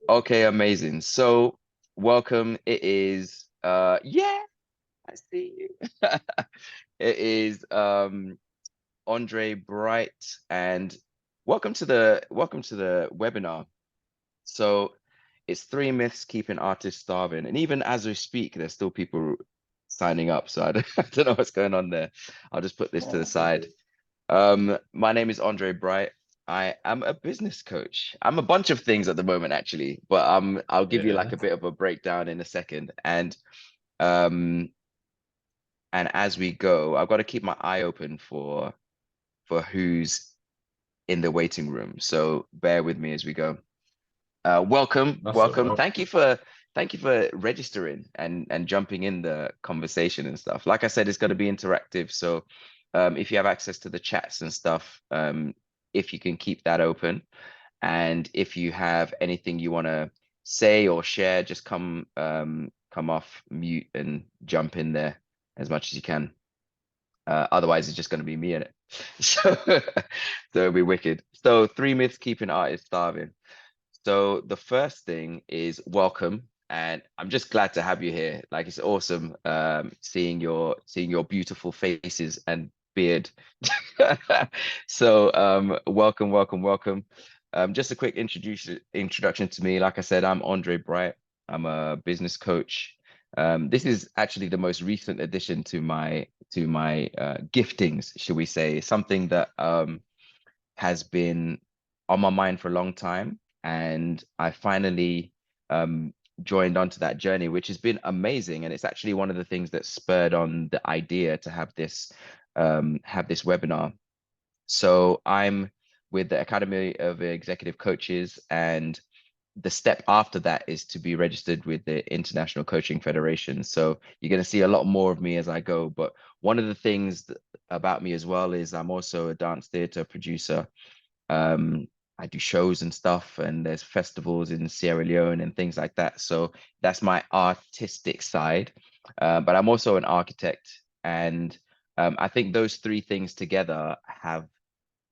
Okay, amazing. So, welcome. It is yeah, I see you. It is Andre Bright and welcome to the webinar. So, it's three myths keeping artists starving. And even as we speak, there's still people signing up. So I don't know what's going on there. I'll just put this to the side. My name is Andre Bright. I am a business coach. I'm a bunch of things at the moment, actually, but I'll give you like Yeah. a bit of a breakdown in a second. Um, and as we go, I've got to keep my eye open for who's in the waiting room. So bear with me as we go. Welcome, That's all welcome. right. Thank you for registering and jumping in the conversation and stuff. Like I said, it's going to be interactive. So if you have access to the chats and stuff, if you can keep that open, and if you have anything you want to say or share, just come off mute and jump in there as much as you can. Otherwise, it's just going to be me in it. So, so it'll be wicked. So, three myths keeping artists starving. So the first thing is welcome, and I'm just glad to have you here. Like it's awesome seeing your beautiful faces and beard. So welcome, welcome, welcome. Just a quick introduction to me. Like I said, I'm Andre Bright. I'm a business coach. This is actually the most recent addition to my giftings, should we say? Something that has been on my mind for a long time, and I finally um, joined onto that journey, which has been amazing. And it's actually one of the things that spurred on the idea to have this webinar. So I'm with the Academy of Executive Coaches, and the step after that is to be registered with the International Coaching Federation. So you're going to see a lot more of me as I go. But one of the things about me as well is I'm also a dance theater producer. um, I do shows and stuff, and there's festivals in Sierra Leone and things like that. So that's my artistic side. But I'm also an architect, and I think those three things together have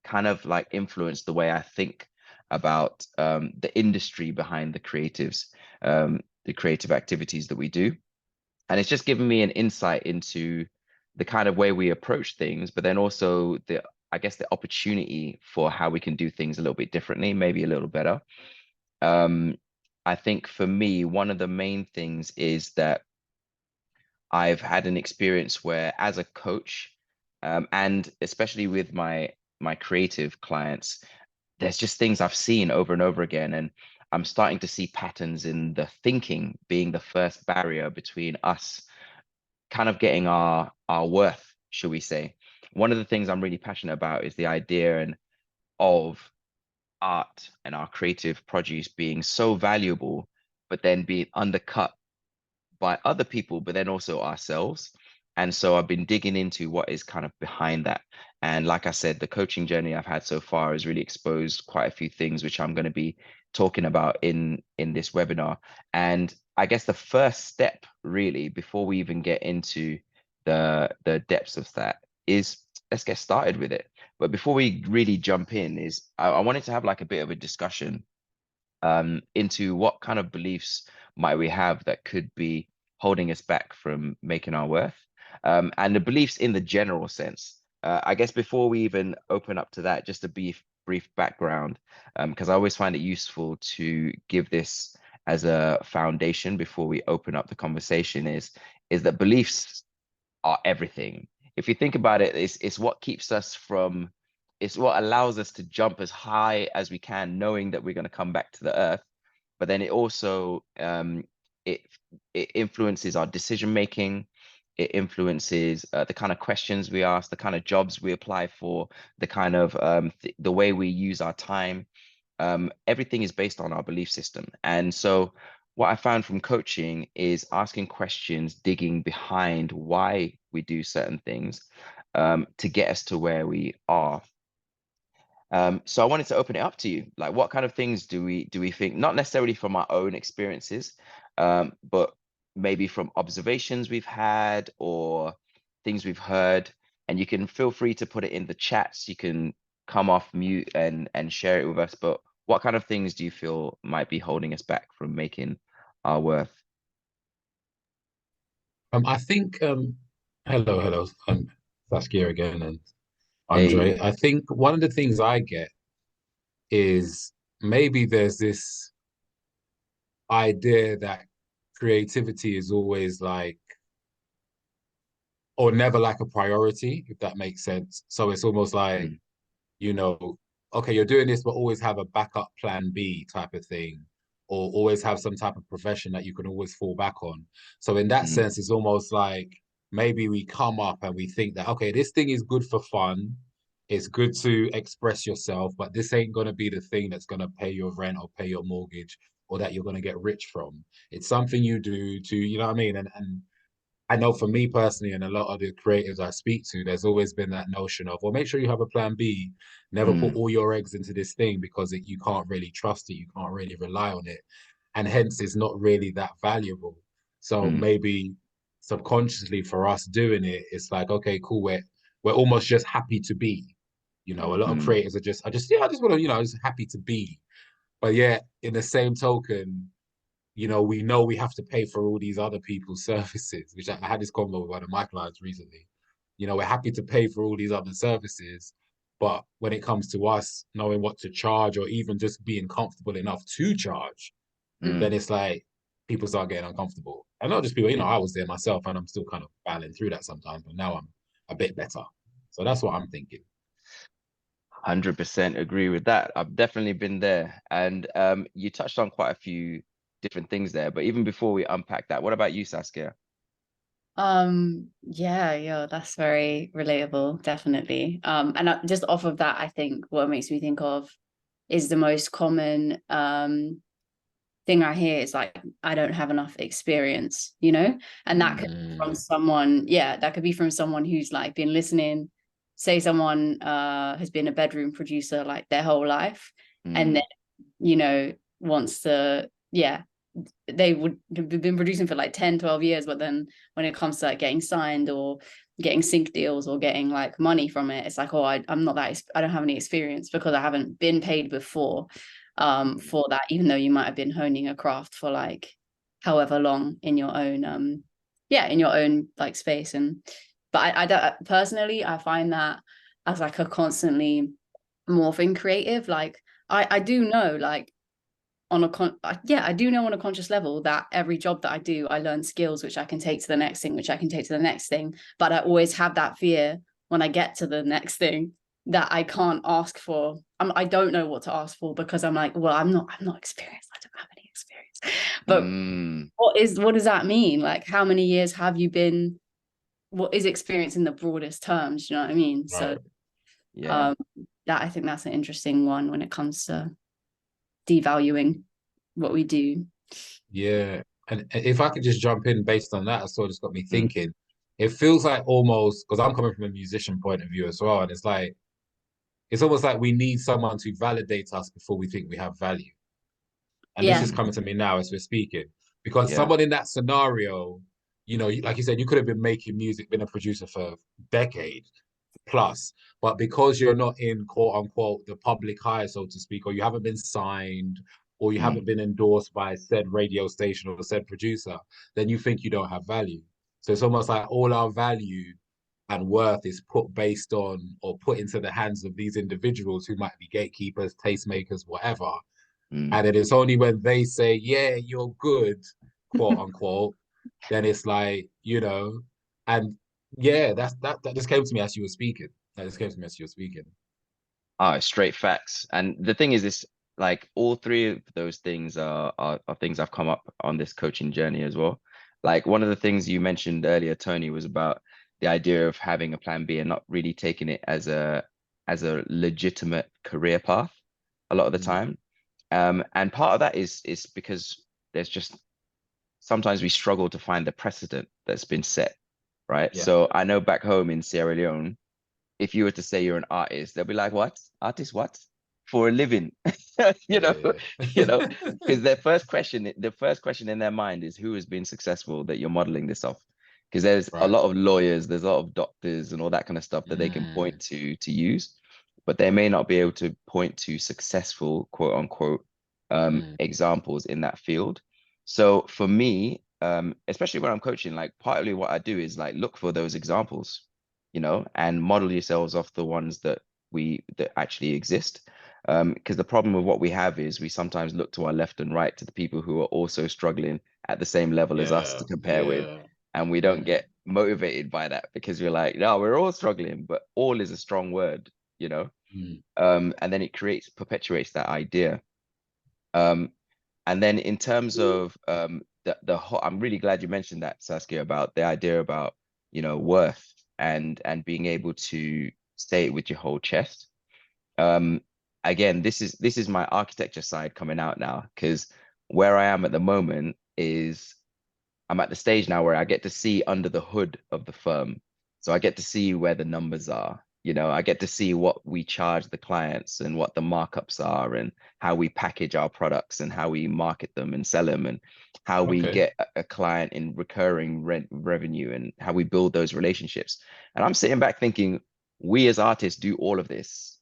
kind of like influenced the way I think about the industry behind the creative activities that we do. And it's just given me an insight into the kind of way we approach things, but then also I guess, the opportunity for how we can do things a little bit differently, maybe a little better. Um, I think for me, one of the main things is that I've had an experience where, as a coach, and especially with my creative clients, there's just things I've seen over and over again, and I'm starting to see patterns in the thinking being the first barrier between us kind of getting our worth, should we say. One of the things I'm really passionate about is the idea and of art and our creative produce being so valuable, but then being undercut by other people, but then also ourselves. And so I've been digging into what is kind of behind that. And like I said, the coaching journey I've had so far has really exposed quite a few things, which I'm going to be talking about in this webinar. And I guess the first step, really, before we even get into the depths of that, is let's get started with it. But before we really jump in, is I wanted to have like a bit of a discussion into what kind of beliefs might we have that could be holding us back from making our worth, and the beliefs in the general sense. I guess before we even open up to that, just a brief background, because I always find it useful to give this as a foundation before we open up the conversation. Is that beliefs are everything. If you think about it, it's what keeps us from, it's what allows us to jump as high as we can, knowing that we're going to come back to the earth. But then it also it it influences our decision making. It influences the kind of questions we ask, the kind of jobs we apply for, the kind of the way we use our time. Everything is based on our belief system. And so what I found from coaching is asking questions, digging behind why we do certain things, to get us to where we are. So I wanted to open it up to you. Like, what kind of things do we think, not necessarily from our own experiences, but maybe from observations we've had or things we've heard. And you can feel free to put it in the chats. You can come off mute and share it with us. But what kind of things do you feel might be holding us back from making our worth? I think hello, Saskia again and Andre. Hey. I think one of the things I get is maybe there's this idea that creativity is always like or never like a priority, if that makes sense. So it's almost like, Mm, you know, okay, you're doing this, but always have a backup plan B type of thing, or always have some type of profession that you can always fall back on. So in that mm, sense, it's almost like maybe we come up and we think that, okay, this thing is good for fun. It's good to express yourself, but this ain't going to be the thing that's going to pay your rent or pay your mortgage or that you're going to get rich from. It's something you do to, you know what I mean? And I know for me personally, and a lot of the creatives I speak to, there's always been that notion of, well, make sure you have a plan B. Never put mm, all your eggs into this thing because you can't really trust it. You can't really rely on it. And hence, it's not really that valuable. So mm, maybe subconsciously for us doing it, it's like, okay, cool. We're almost just happy to be. You know, a lot of mm, creators are just, I just want to, just happy to be. But yeah, in the same token, we know we have to pay for all these other people's services, which I had this convo with one of my clients recently. We're happy to pay for all these other services, but when it comes to us knowing what to charge or even just being comfortable enough to charge, then mm. it's like people start getting uncomfortable. And not just people, Yeah. I was there myself and I'm still kind of battling through that sometimes, but now I'm a bit better. So that's what I'm thinking. 100% agree with that. I've definitely been there. And you touched on quite a few different things there. But even before we unpack that, what about you, Saskia? Yeah, yeah, that's very relatable, definitely. And just off of that, I think what makes me think of is the most common thing I hear is like, I don't have enough experience, and that could be from Mm, someone, yeah, that could be from someone who's like been listening, say someone has been a bedroom producer like their whole life, and then, Mm, wants to, yeah, they would have been producing for like 10, 12 years, but then when it comes to like getting signed or getting sync deals or getting like money from it, it's like, oh, I'm not that, I don't have any experience because I haven't been paid before for that, even though you might have been honing a craft for like however long in your own yeah, in your own like space. And but I don't personally, I find that as like a constantly morphing creative. Like I do know, like on a yeah, I do know on a conscious level that every job that I do, I learn skills which I can take to the next thing, which I can take to the next thing. But I always have that fear when I get to the next thing that I can't ask for. I don't know what to ask for because I'm like, well, I'm not experienced. I don't have any experience. But mm, what does that mean? Like, how many years have you been? What is experience in the broadest terms? You know what I mean? So right. yeah. um, that I think that's an interesting one when it comes to devaluing what we do. Yeah. And if I could just jump in based on that, it's sort of just got me Mm, thinking. It feels like almost because I'm coming from a musician point of view as well, and it's almost like we need someone to validate us before we think we have value. And this Yeah, is mm, coming to me now as we're speaking, because yeah. someone in that scenario, like you said, you could have been making music, been a producer for decades plus, but because you're not in quote unquote the public eye, so to speak, or you haven't been signed, or you Mm, haven't been endorsed by said radio station or said producer, then you think you don't have value. So it's almost like all our value and worth is put based on or put into the hands of these individuals who might be gatekeepers, tastemakers, whatever. mm. And it is only when they say, yeah, you're good, quote unquote, then it's like, and yeah, that just came to me as you were speaking. That just came to me as you were speaking. Oh, straight facts. And the thing is, this like all three of those things are things I've come up on this coaching journey as well. Like one of the things you mentioned earlier, Tony, was about the idea of having a plan B and not really taking it as a legitimate career path a lot of the Mm, time. And part of that is because there's just sometimes we struggle to find the precedent that's been set, right? yeah, So I know back home in Sierra Leone, if you were to say you're an artist, they'll be like, "What? Artist what? For a living?" You know, yeah, you know, because the first question in their mind is who has been successful that you're modeling this off. Because there's a right. lot of lawyers, there's a lot of doctors and all that kind of stuff that they can point Mm, to use. but they may not be able to point to successful, quote unquote, examples in that field. So for me, especially when I'm coaching, like partly what I do is like look for those examples, you know, and model yourselves off the ones that actually exist. Because the problem with what we have is we sometimes look to our left and right to the people who are also struggling at the same level as us Yeah, to compare with, yeah. and we don't get motivated by that because we're like, no, we're all struggling, but all is a strong word, you know. And then it perpetuates that idea. And then in terms of the whole, I'm really glad you mentioned that, Saskia, about the idea about, you know, worth and being able to say it with your whole chest. Again, this is my architecture side coming out now, because where I am at the moment is I'm at the stage now where I get to see under the hood of the firm. So I get to see where the numbers are. You know, I get to see what we charge the clients and what the markups are and how we package our products and how we market them and sell them and how we Okay. get a client in recurring rent revenue and how we build those relationships. And I'm sitting back thinking, we as artists do all of this.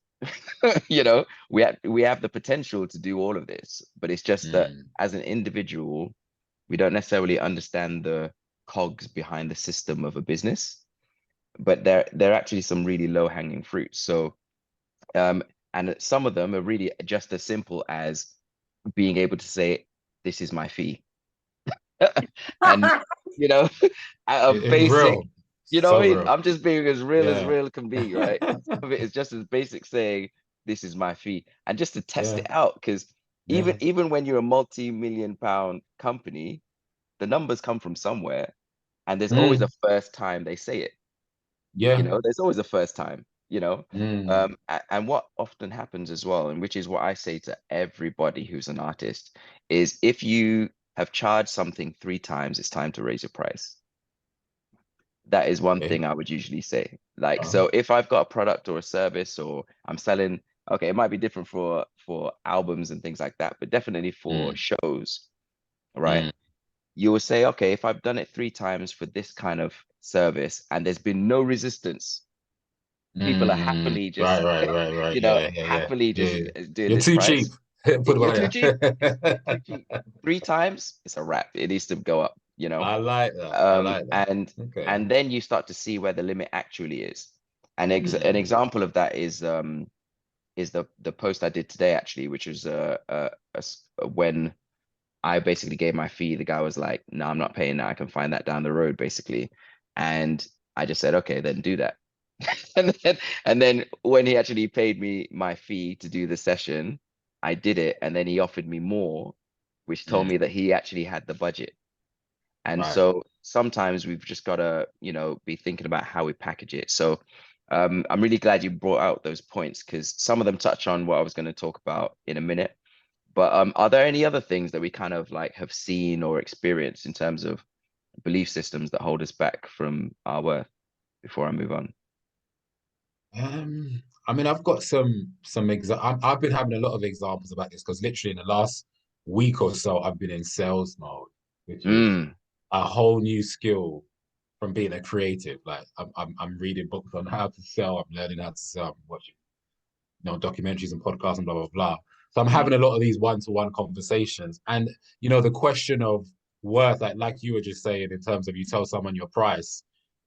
You know, we have the potential to do all of this, but it's just that as an individual, we don't necessarily understand the cogs behind the system of a business, but there are actually some really low hanging fruits. So, and some of them are really just as simple as being able to say, "This is my fee," and you know, at a It's basic, real. you know what So I mean? real. I'm just being as Yeah. real can be, right? Some of it is just as basic saying, "This is my fee," and just to test Yeah. it out, because Yeah. even when you're a multi-million-pound company, the numbers come from somewhere, and there's always a first time they say it. You Yeah. know, there's always a first time, you know. Mm. And what often happens as well, and which is what I say to everybody who's an artist, is if you have charged something 3 times, it's time to raise your price. That is one Okay. thing I would usually say. Like, Uh, so if I've got a product or a service or I'm selling, okay, it might be different for albums and things like that, but definitely for mm. shows, right? Mm. You will say, okay, if I've done it 3 times for this kind of service and there's been no resistance, people are Mm. happily Right, just, right, right, right. you know, Yeah, yeah, yeah. happily Yeah, just yeah. doing You're this too cheap. price. Put it You're by too cheap. You're too that. cheap. 3 times, it's a wrap. It needs to go up, you know. I like that. I like that. Okay. And then you start to see where the limit actually is. And an Mm. example of that is the post I did today actually, which was when I basically gave my fee. The guy was like, "No, I'm not paying that. I can find that down the road, basically." And I just said, "Okay, then do that." And then when he actually paid me my fee to do the session, I did it, and then he offered me more, which told Mm. me that he actually had the budget. And Right. so sometimes we've just got to, you know, be thinking about how we package it. So I'm really glad you brought out those points because some of them touch on what I was going to talk about in a minute. But are there any other things that we kind of like have seen or experienced in terms of belief systems that hold us back from our worth before I move on? I mean, I've got some I've been having a lot of examples about this because literally in the last week or so, I've been in sales mode, which is Mm, a whole new skill from being a creative. Like I'm reading books on how to sell. I'm learning how to sell. I'm watching documentaries and podcasts and blah blah blah. So I'm having mm, a lot of these one-to-one conversations, and the question of worth, like you were just saying, in terms of you tell someone your price,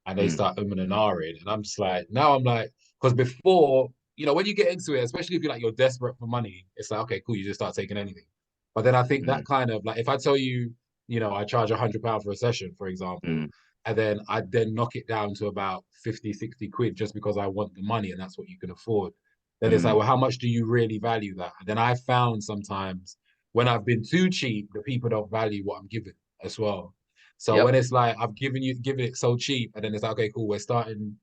and they mm, start and ahhing, and I'm just like, now I'm like, because before, when you get into it, especially if you're desperate for money, it's like, okay, cool, you just start taking anything. But then I think that mm, kind of like, if I tell you, I charge £100 for a session, for example, mm, and then I then knock it down to about 50, 60 quid just because I want the money and that's what you can afford, then it's like, mm. well, how much do you really value that? And then I found sometimes when I've been too cheap, the people don't value what I'm giving as well. So when Yep. it's like I've given it so cheap, and then it's like, okay, cool, we're starting,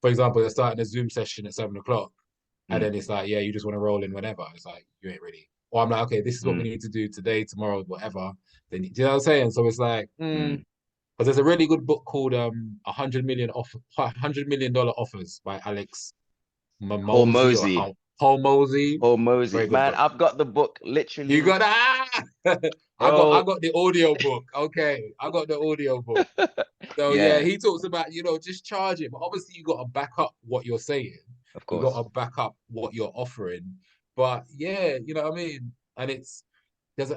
for example, they're starting a Zoom session at 7 o'clock, and Mm, then it's like, yeah, you just want to roll in whenever. It's like you ain't ready. Or I'm like, okay, this is what we mm, need to do today, tomorrow, whatever. Then do you know what I'm saying? So it's like, mm. because there's a really good book called 100 million offers by Alex Mosey or Hormozy. Paul Mosey. Hormozy. Very good Man, book. I've got the book You literally, got that? I bro. got the audio book. Okay, I got the audio book. So yeah, Yeah. he talks about just charge it, but obviously you got to back up what you're saying. Of You got course. to back up what you're offering. But yeah, you know what I mean? And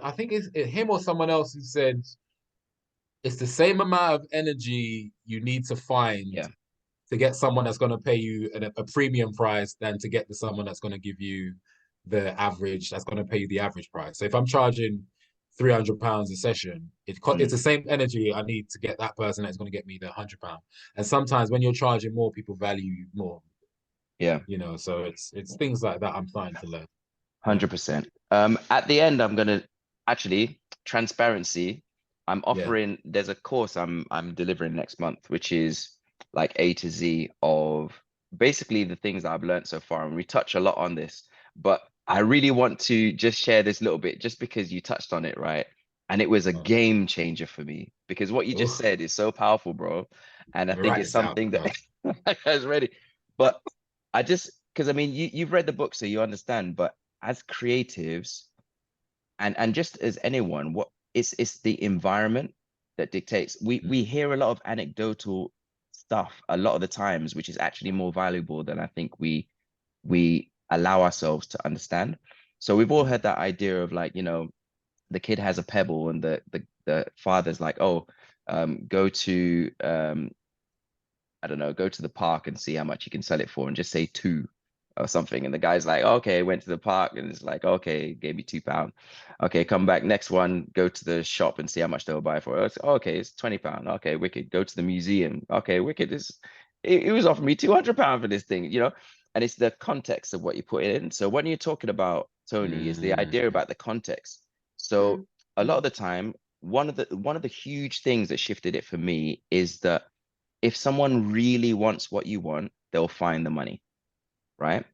I think it's him or someone else who said it's the same amount of energy you need to find Yeah. to get someone that's going to pay you a premium price than to get to someone that's going to give you the average, that's going to pay you the average price. So if I'm charging £300 a session, it's Mm. the same energy I need to get that person that's going to get me the £100. And sometimes when you're charging more, people value you more, Yeah. you know. So it's things like that I'm starting to learn. Yeah. 100%. At the end, I'm gonna actually transparency. I'm Yeah. offering. There's a course I'm delivering next month, which is like A to Z of basically the things that I've learned so far, and we touch a lot on this. But I really want to just share this little bit, just because you touched on it, right? And it was a Okay. game changer for me because what you just Oh, said is so powerful, bro. And I let me think write it's this down. something Go. that I was ready. But I just because I mean you've read the book, so you understand. But as creatives and just as anyone, what it's the environment that dictates. We hear a lot of anecdotal stuff a lot of the times, which is actually more valuable than I think we allow ourselves to understand. So we've all Mm. heard that idea of like, the kid has a pebble and the father's like, oh, go to I don't know, go to the park and see how much you can sell it for and just say two or something. And the guy's like, okay, went to the park and it's like, okay, gave me £2. Okay, come back. Next one, go to the shop and see how much they'll buy for it. It's, okay, it's £20. Okay, wicked. Go to the museum. Okay, wicked. It was offering me £200 for this thing. And it's the context of what you put in. So when you're talking about Tony, is the idea Mm. about the context. So a lot of the time, one of the huge things that shifted it for me is that if someone really wants what you want, they'll find the money, right?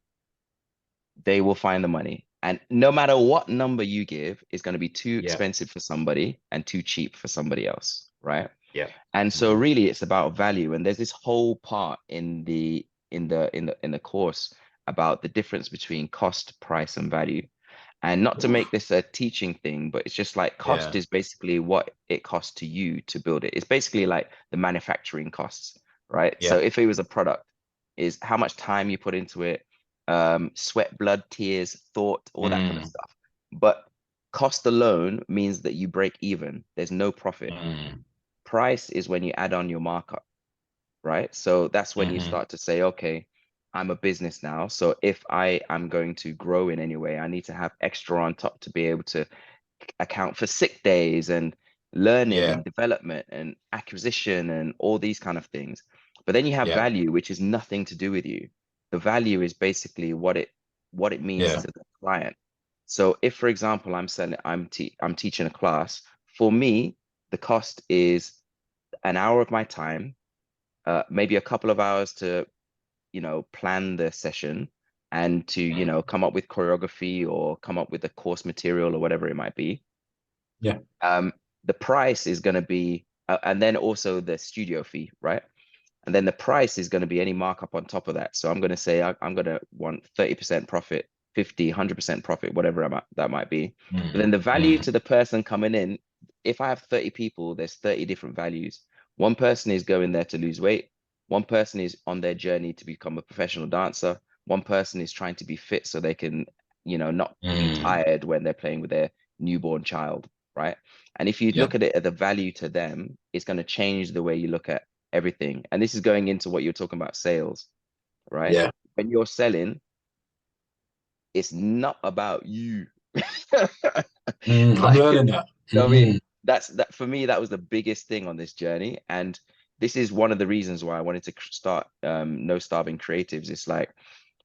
They will find the money. And no matter what number you give, it's going to be too Yeah. expensive for somebody and too cheap for somebody else, right? Yeah. And so Mhm. really it's about value. And there's this whole part in the course about the difference between cost, price, and value. And not to make Oof. this a teaching thing, but it's just like cost Yeah. is basically what it costs to you to build it. It's basically like the manufacturing costs, right? So Yeah. if it was a product, is how much time you put into it, sweat, blood, tears, thought, all that kind of Mm. stuff. But cost alone means that you break even. There's no profit. Mm. Price is when you add on your markup, right? So that's when you Hmm. start to say, okay, I'm a business now. So if I am going to grow in any way, I need to have extra on top to be able to account for sick days and learning Yeah. and development and acquisition and all these kind of things. But then you have Yeah. value, which is nothing to do with you. The value is basically what it means Yeah. to the client. So if, for example, I'm teaching a class, for me, the cost is an hour of my time, maybe a couple of hours to plan the session and to Mm. come up with choreography or come up with the course material or whatever it might be. Yeah. um the price is going to be and then also the studio fee, right? And then the price is going to be any markup on top of that. So I'm going to say I'm going to want 30% profit, 50, 100% profit, whatever that might be. But then Mm. the value Mm. to the person coming in, if I have 30 people, there's 30 different values. One person is going there to lose weight. One person is on their journey to become a professional dancer. One person is trying to be fit so they can, not be Mm. tired when they're playing with their newborn child, right? And if you Yeah. look at it at the value to them, it's going to change the way you look at everything. And this is going into what you're talking about sales, right? Yeah. When you're selling, it's not about you. Mm. I'm Like, learning that. I mean, Mm. that for me, that was the biggest thing on this journey. And this is one of the reasons why I wanted to start No Starving Creatives. It's like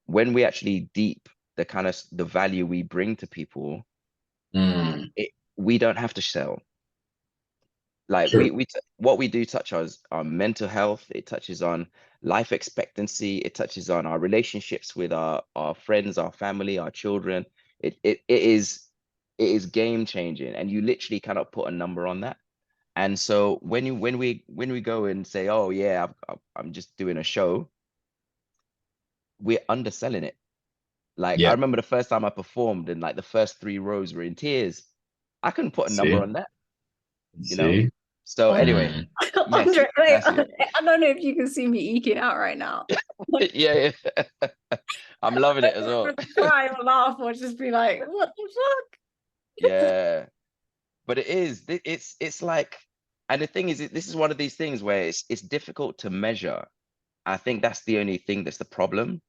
when we actually deep the kind of the value we bring to people, Mm. we don't have to sell. Like True. what we do touch on mental health. It touches on life expectancy. It touches on our relationships with our friends, our family, our children. It is game changing, and you literally cannot put a number on that. And so when we go and say, oh yeah, I'm just doing a show, we're underselling it. Like I Yeah. remember the first time I performed, and like the first three rows were in tears. I couldn't put a number See. on that, you know. See. So Oh, anyway, yes, Andre, wait, that's it. I don't know if you can see me eking out right now. Yeah, yeah. I'm loving it as well. Cry or laugh or just be like, what the fuck? Yeah, but it is. It's like, and the thing is, this is one of these things where it's difficult to measure. I think that's the only thing that's the problem,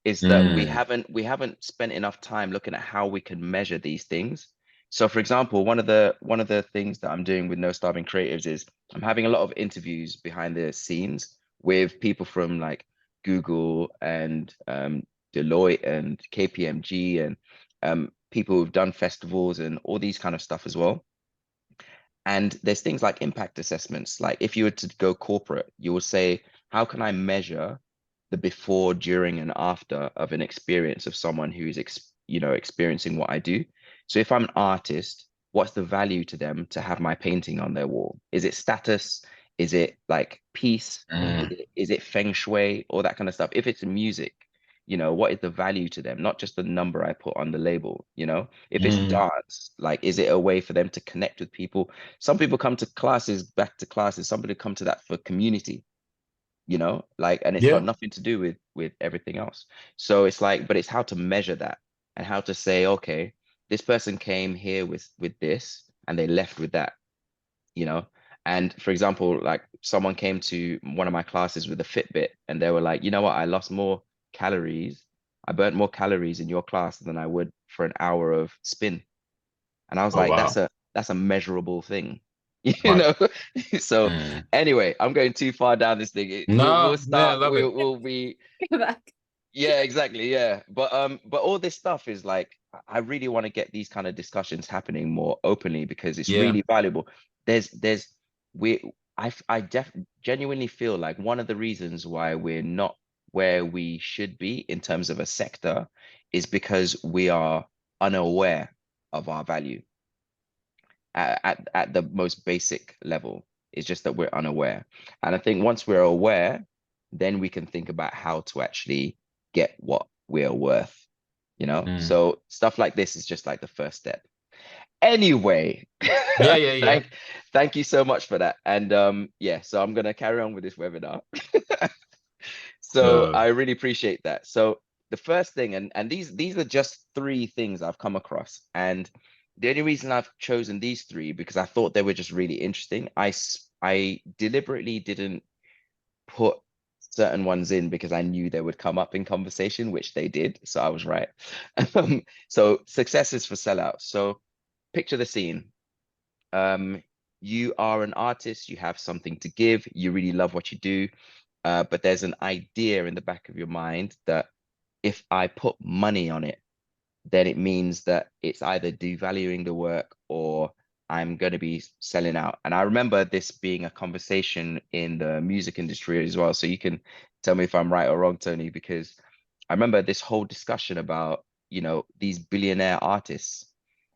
is that Mm. we haven't spent enough time looking at how we can measure these things. So for example, one of the things that I'm doing with No Starving Creatives is I'm having a lot of interviews behind the scenes with people from like Google and Deloitte and KPMG and people who've done festivals and all these kind of stuff as well. And there's things like impact assessments. Like if you were to go corporate, you will say, how can I measure the before, during, and after of an experience of someone who is experiencing what I do? So if I'm an artist, what's the value to them to have my painting on their wall? Is it status? Is it like peace? Mm. Is it feng shui? All that kind of stuff. If it's music, what is the value to them? Not just the number I put on the label, If it's Mm. dance, like, is it a way for them to connect with people? Some people come to classes, back to classes. Somebody come to that for community, like, and it's got Yeah. nothing to do with everything else. So it's like, but it's how to measure that and how to say, okay, this person came here with this and they left with that, you know. And for example, like someone came to one of my classes with a Fitbit and they were like, you know what, I lost more calories. I burnt more calories in your class than I would for an hour of spin. And I was Oh like, wow. that's a measurable thing, you Right. know. So Mm. anyway, I'm going too far down this thing. We'll No, man, I start. love it. We'll be. Back. Yeah, exactly. Yeah, but all this stuff is like, I really want to get these kind of discussions happening more openly because it's Yeah. really valuable. There's we I genuinely feel like one of the reasons why we're not where we should be in terms of a sector is because we are unaware of our value at the most basic level. It's just that we're unaware. And I think once we're aware, then we can think about how to actually get what we're worth. Mm. So stuff like this is just like the first step. Anyway, Yeah, yeah, yeah. thank you so much for that. And yeah, so I'm gonna carry on with this webinar. So No. I really appreciate that. So the first thing, and these are just three things I've come across, and the only reason I've chosen these three because I thought they were just really interesting. I deliberately didn't put certain ones in because I knew they would come up in conversation, which they did. So I was right. So successes for sellouts. So picture the scene. Um, you are an artist, you have something to give, you really love what you do, but there's an idea in the back of your mind that if I put money on it, then it means that it's either devaluing the work or I'm going to be selling out. And I remember this being a conversation in the music industry as well. So you can tell me if I'm right or wrong, Tony, because I remember this whole discussion about, these billionaire artists.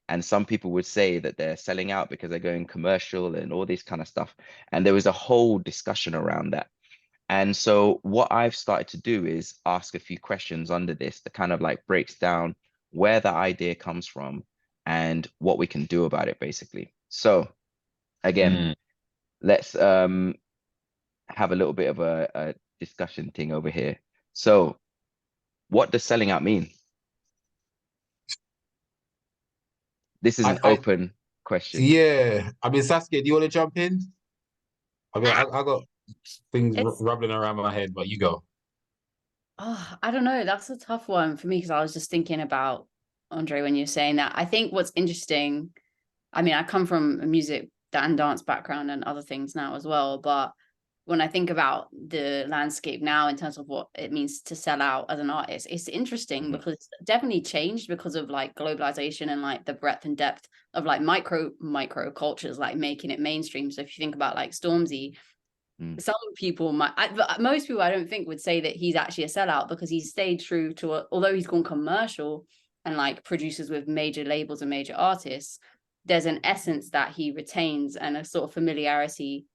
And some people would say that they're selling out because they're going commercial and all this kind of stuff. And there was a whole discussion around that. And so what I've started to do is ask a few questions under this that kind of like breaks down where the idea comes from and what we can do about it, basically. So again, Mm. let's have a little bit of a discussion thing over here. So what does selling out mean? This is an I open question. yeah. I mean, Saskia, do you want to jump in? I mean, I got things It's rubbling around my head, but you go. I don't know. That's a tough one for me because I was just thinking about Andre when you're saying that. I think what's interesting, I mean, I come from a music and dance background and other things now as well, but when I think about the landscape now in terms of what it means to sell out as an artist, it's interesting Mm. because it's definitely changed because of like globalization and like the breadth and depth of like micro cultures like making it mainstream. So if you think about like Stormzy, Mm, some people but most people I don't think would say that he's actually a sellout because he's stayed true to although he's gone commercial and like produces with major labels and major artists, there's an essence that he retains and a sort of familiarity.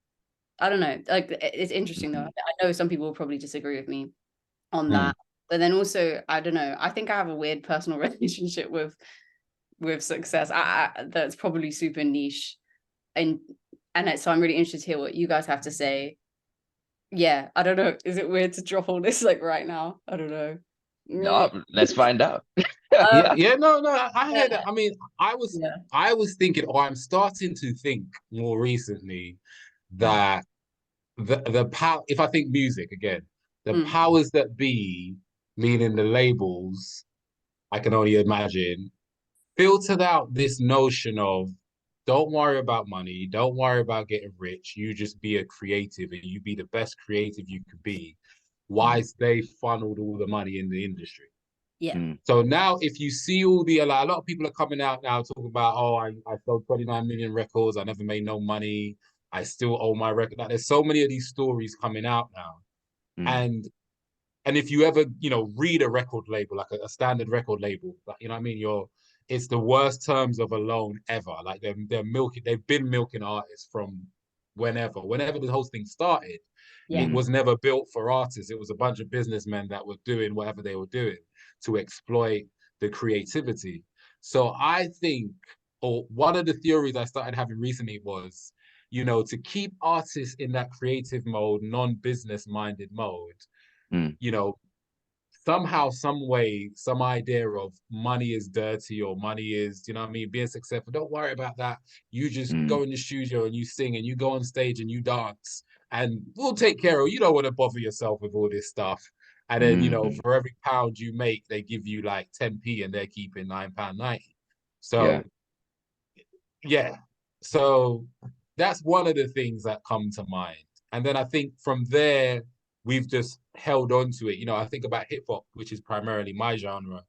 I don't know, like it's interesting though. mhm, I know some people will probably disagree with me on Mm. that, but then also I don't know, I think I have a weird personal relationship with success. That's probably super niche and And so I'm really interested to hear what you guys have to say. Yeah, I don't know. Is it weird to drop all this like right now? I don't know. No, let's find out. Yeah, no, I hear that. I mean, Yeah. I was thinking, or I'm starting to think more recently that the power, if I think music again, the Mm. powers that be, meaning the labels, I can only imagine, filtered out this notion of don't worry about money, don't worry about getting rich, you just be a creative and you be the best creative you could be, whilst they funneled all the money in the industry. Yeah. Mm, So now, if you see all the, like, a lot of people are coming out now talking about, oh, I sold 29 million records, I never made no money, I still owe my record. Like, there's so many of these stories coming out now, mm, and if you ever, read a record label, like a standard record label, like, you know what I mean, it's the worst terms of a loan ever. Like they're milking, they've been milking artists from whenever the whole thing started. Yeah. It mm, was never built for artists. It was a bunch of businessmen that were doing whatever they were doing to exploit the creativity. So I think, or one of the theories I started having recently was, to keep artists in that creative mode, non-business minded mode, mm, you know, somehow, some way, some idea of money is dirty or money is, you know what I mean, being successful. Don't worry about that. You just mm, go in the studio and you sing and you go on stage and you dance and we'll take care of you. You don't want to bother yourself with all this stuff. And then, mm. for every pound you make, they give you like 10p and they're keeping £9.90. Yeah. So yeah. So that's one of the things that come to mind. And then I think from there, we've just held on to it. I think about hip hop, which is primarily my genre.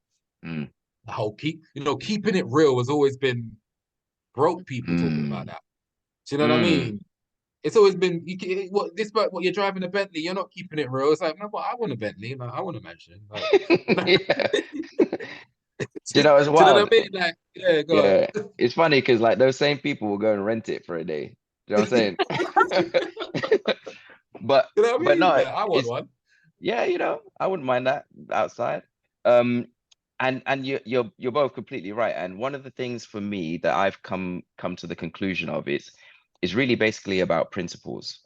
Mm, The whole keeping it real has always been broke people talking about mm, that. Do you know what I mm. mean? It's always been what you're driving a Bentley, you're not keeping it real. It's like, no, but I want a Bentley, like, I want a mansion. Like, Yeah. do You know, it's you know what wild. I mean? Like, yeah, go on. Yeah. It's funny because like those same people will go and rent it for a day. You know what I'm saying? But You know what I but mean? no, Like, I want it's one. yeah, I wouldn't mind that outside. Um, and you're both completely right. And one of the things for me that I've come to the conclusion of is really basically about principles.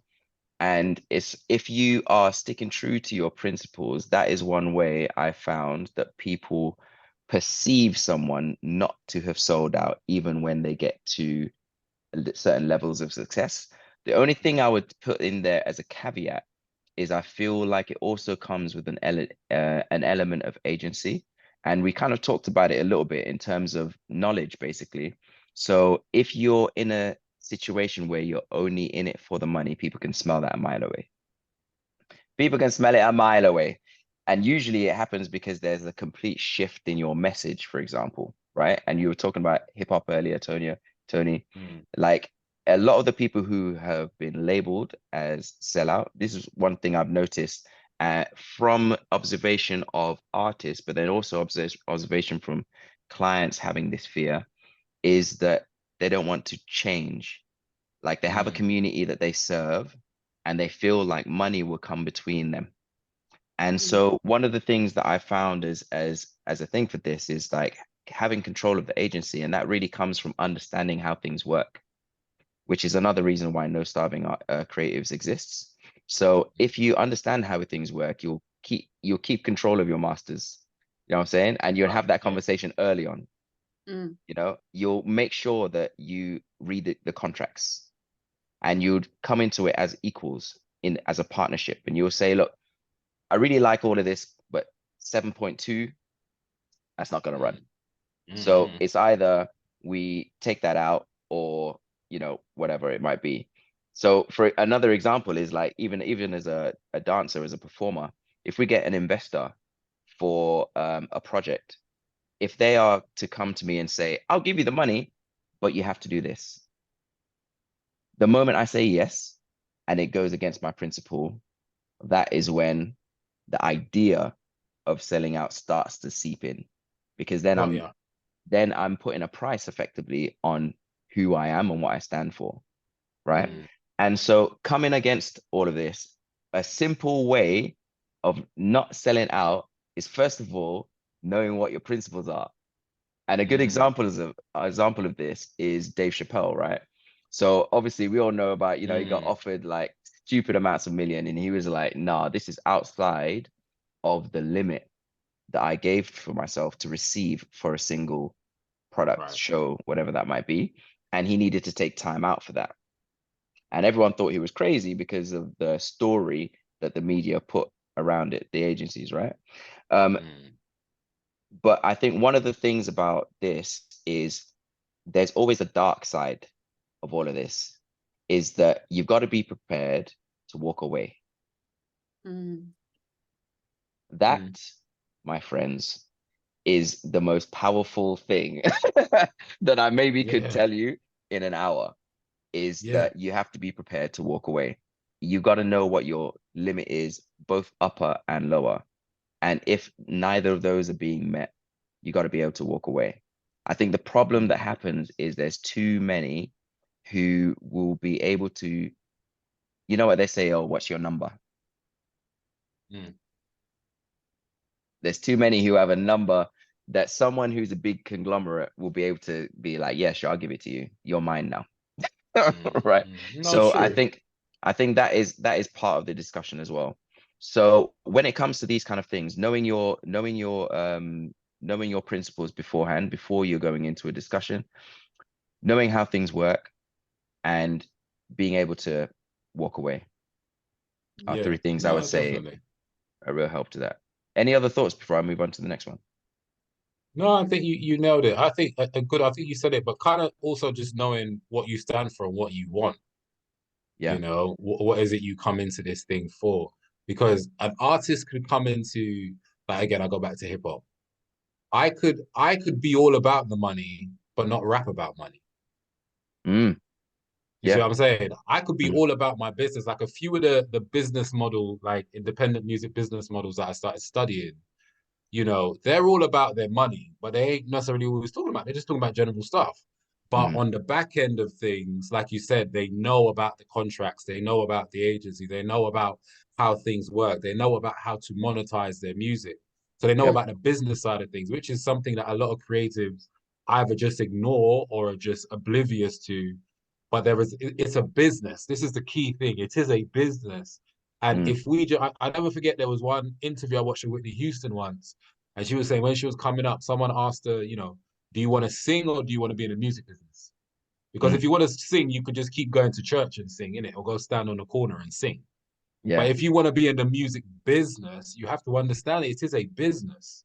And it's if you are sticking true to your principles, that is one way I found that people perceive someone not to have sold out, even when they get to certain levels of success. The only thing I would put in there as a caveat is I feel like it also comes with an element of agency. And we kind of talked about it a little bit in terms of knowledge, basically. So if you're in a situation where you're only in it for the money, people can smell that a mile away. People can smell it a mile away. And usually it happens because there's a complete shift in your message, for example, right? And you were talking about hip hop earlier, Tony. Mm. Like a lot of the people who have been labeled as sellout, this is one thing I've noticed from observation of artists, but then also observation from clients having this fear, is that they don't want to change. Like they have a Mm. community that they serve and they feel like money will come between them. And Mm. so one of the things that I found as a thing for this is like having control of the agency, and that really comes from understanding how things work, which is another reason why no starving creatives exists. So if you understand how things work, you'll keep control of your masters. You know what I'm saying? And you'll have that Yeah. conversation early on. Mm. You'll make sure that you read the contracts and you'd come into it as equals in as a partnership. And you'll say, look, I really like all of this, but 7.2, that's not going to run. Mm. So Mm. it's either we take that out or, whatever it might be. So for another example is like even as a dancer, as a performer, if we get an investor for a project, if they are to come to me and say, I'll give you the money, but you have to do this. The moment I say yes, and it goes against my principle, that is when the idea of selling out starts to seep in, because then Got I'm ya. then I'm putting a price effectively on who I am and what I stand for, right? Mm. And so coming against all of this, a simple way of not selling out is first of all knowing what your principles are. And a good Mm. example of this is Dave Chappelle, right? So obviously we all know about, you know, he got Mm, offered like stupid amounts of million, and he was like, nah, this is outside of the limit that I gave for myself to receive for a single product, right. show, whatever that might be. And he needed to take time out for that. And everyone thought he was crazy because of the story that the media put around it, the agencies, right? Um, Mm, but I think one of the things about this is there's always a dark side of all of this, is that you've got to be prepared to walk away. Mm. That, mm, my friends, is the most powerful thing that I maybe could yeah, tell you in an hour, is yeah. that you have to be prepared to walk away. You got to know what your limit is, both upper and lower. And if neither of those are being met, you got to be able to walk away. I think the problem that Mm, happens is there's too many who will be able to, you know what they say, oh, what's your number? mm, There's too many who have a number that someone who's a big conglomerate will be able to be like, yeah, sure, I'll give it to you. You're mine now. Right. No, So I true. think that is part of the discussion as well. So when it comes to these kind of things, knowing your principles beforehand, before you're going into a discussion, knowing how things work, and being able to walk away are Yeah, three things I would no, say definitely. a real help to that. Any other thoughts before I move on to the next one? No, I think you nailed it. I think a good. I think you said it, but kind of also just knowing what you stand for and what you want. Yeah. What is it you come into this thing for? Because an artist could come into, like, again, I go back to hip hop. I could be all about the money, but not rap about money. Mm, You see yeah. what I'm saying? I could be Mm, all about my business. Like a few of the business model, like independent music business models that I started studying, they're all about their money, but they ain't necessarily always talking about. They're just talking about general stuff. But mm, on the back end of things, like you said, they know about the contracts, they know about the agency, they know about how things work, they know about how to monetize their music. So they know yep. about the business side of things, which is something that a lot of creatives either just ignore or are just oblivious to. But it's a business. This is the key thing. It is a business. And Mm, if I never forget, there was one interview I watched with Whitney Houston once, and she was saying when she was coming up, someone asked her, do you want to sing or do you want to be in the music business? Because mm, if you want to sing, you could just keep going to church and sing, innit? Or go stand on the corner and sing. But yeah. if you want to be in the music business, you have to understand it is a business.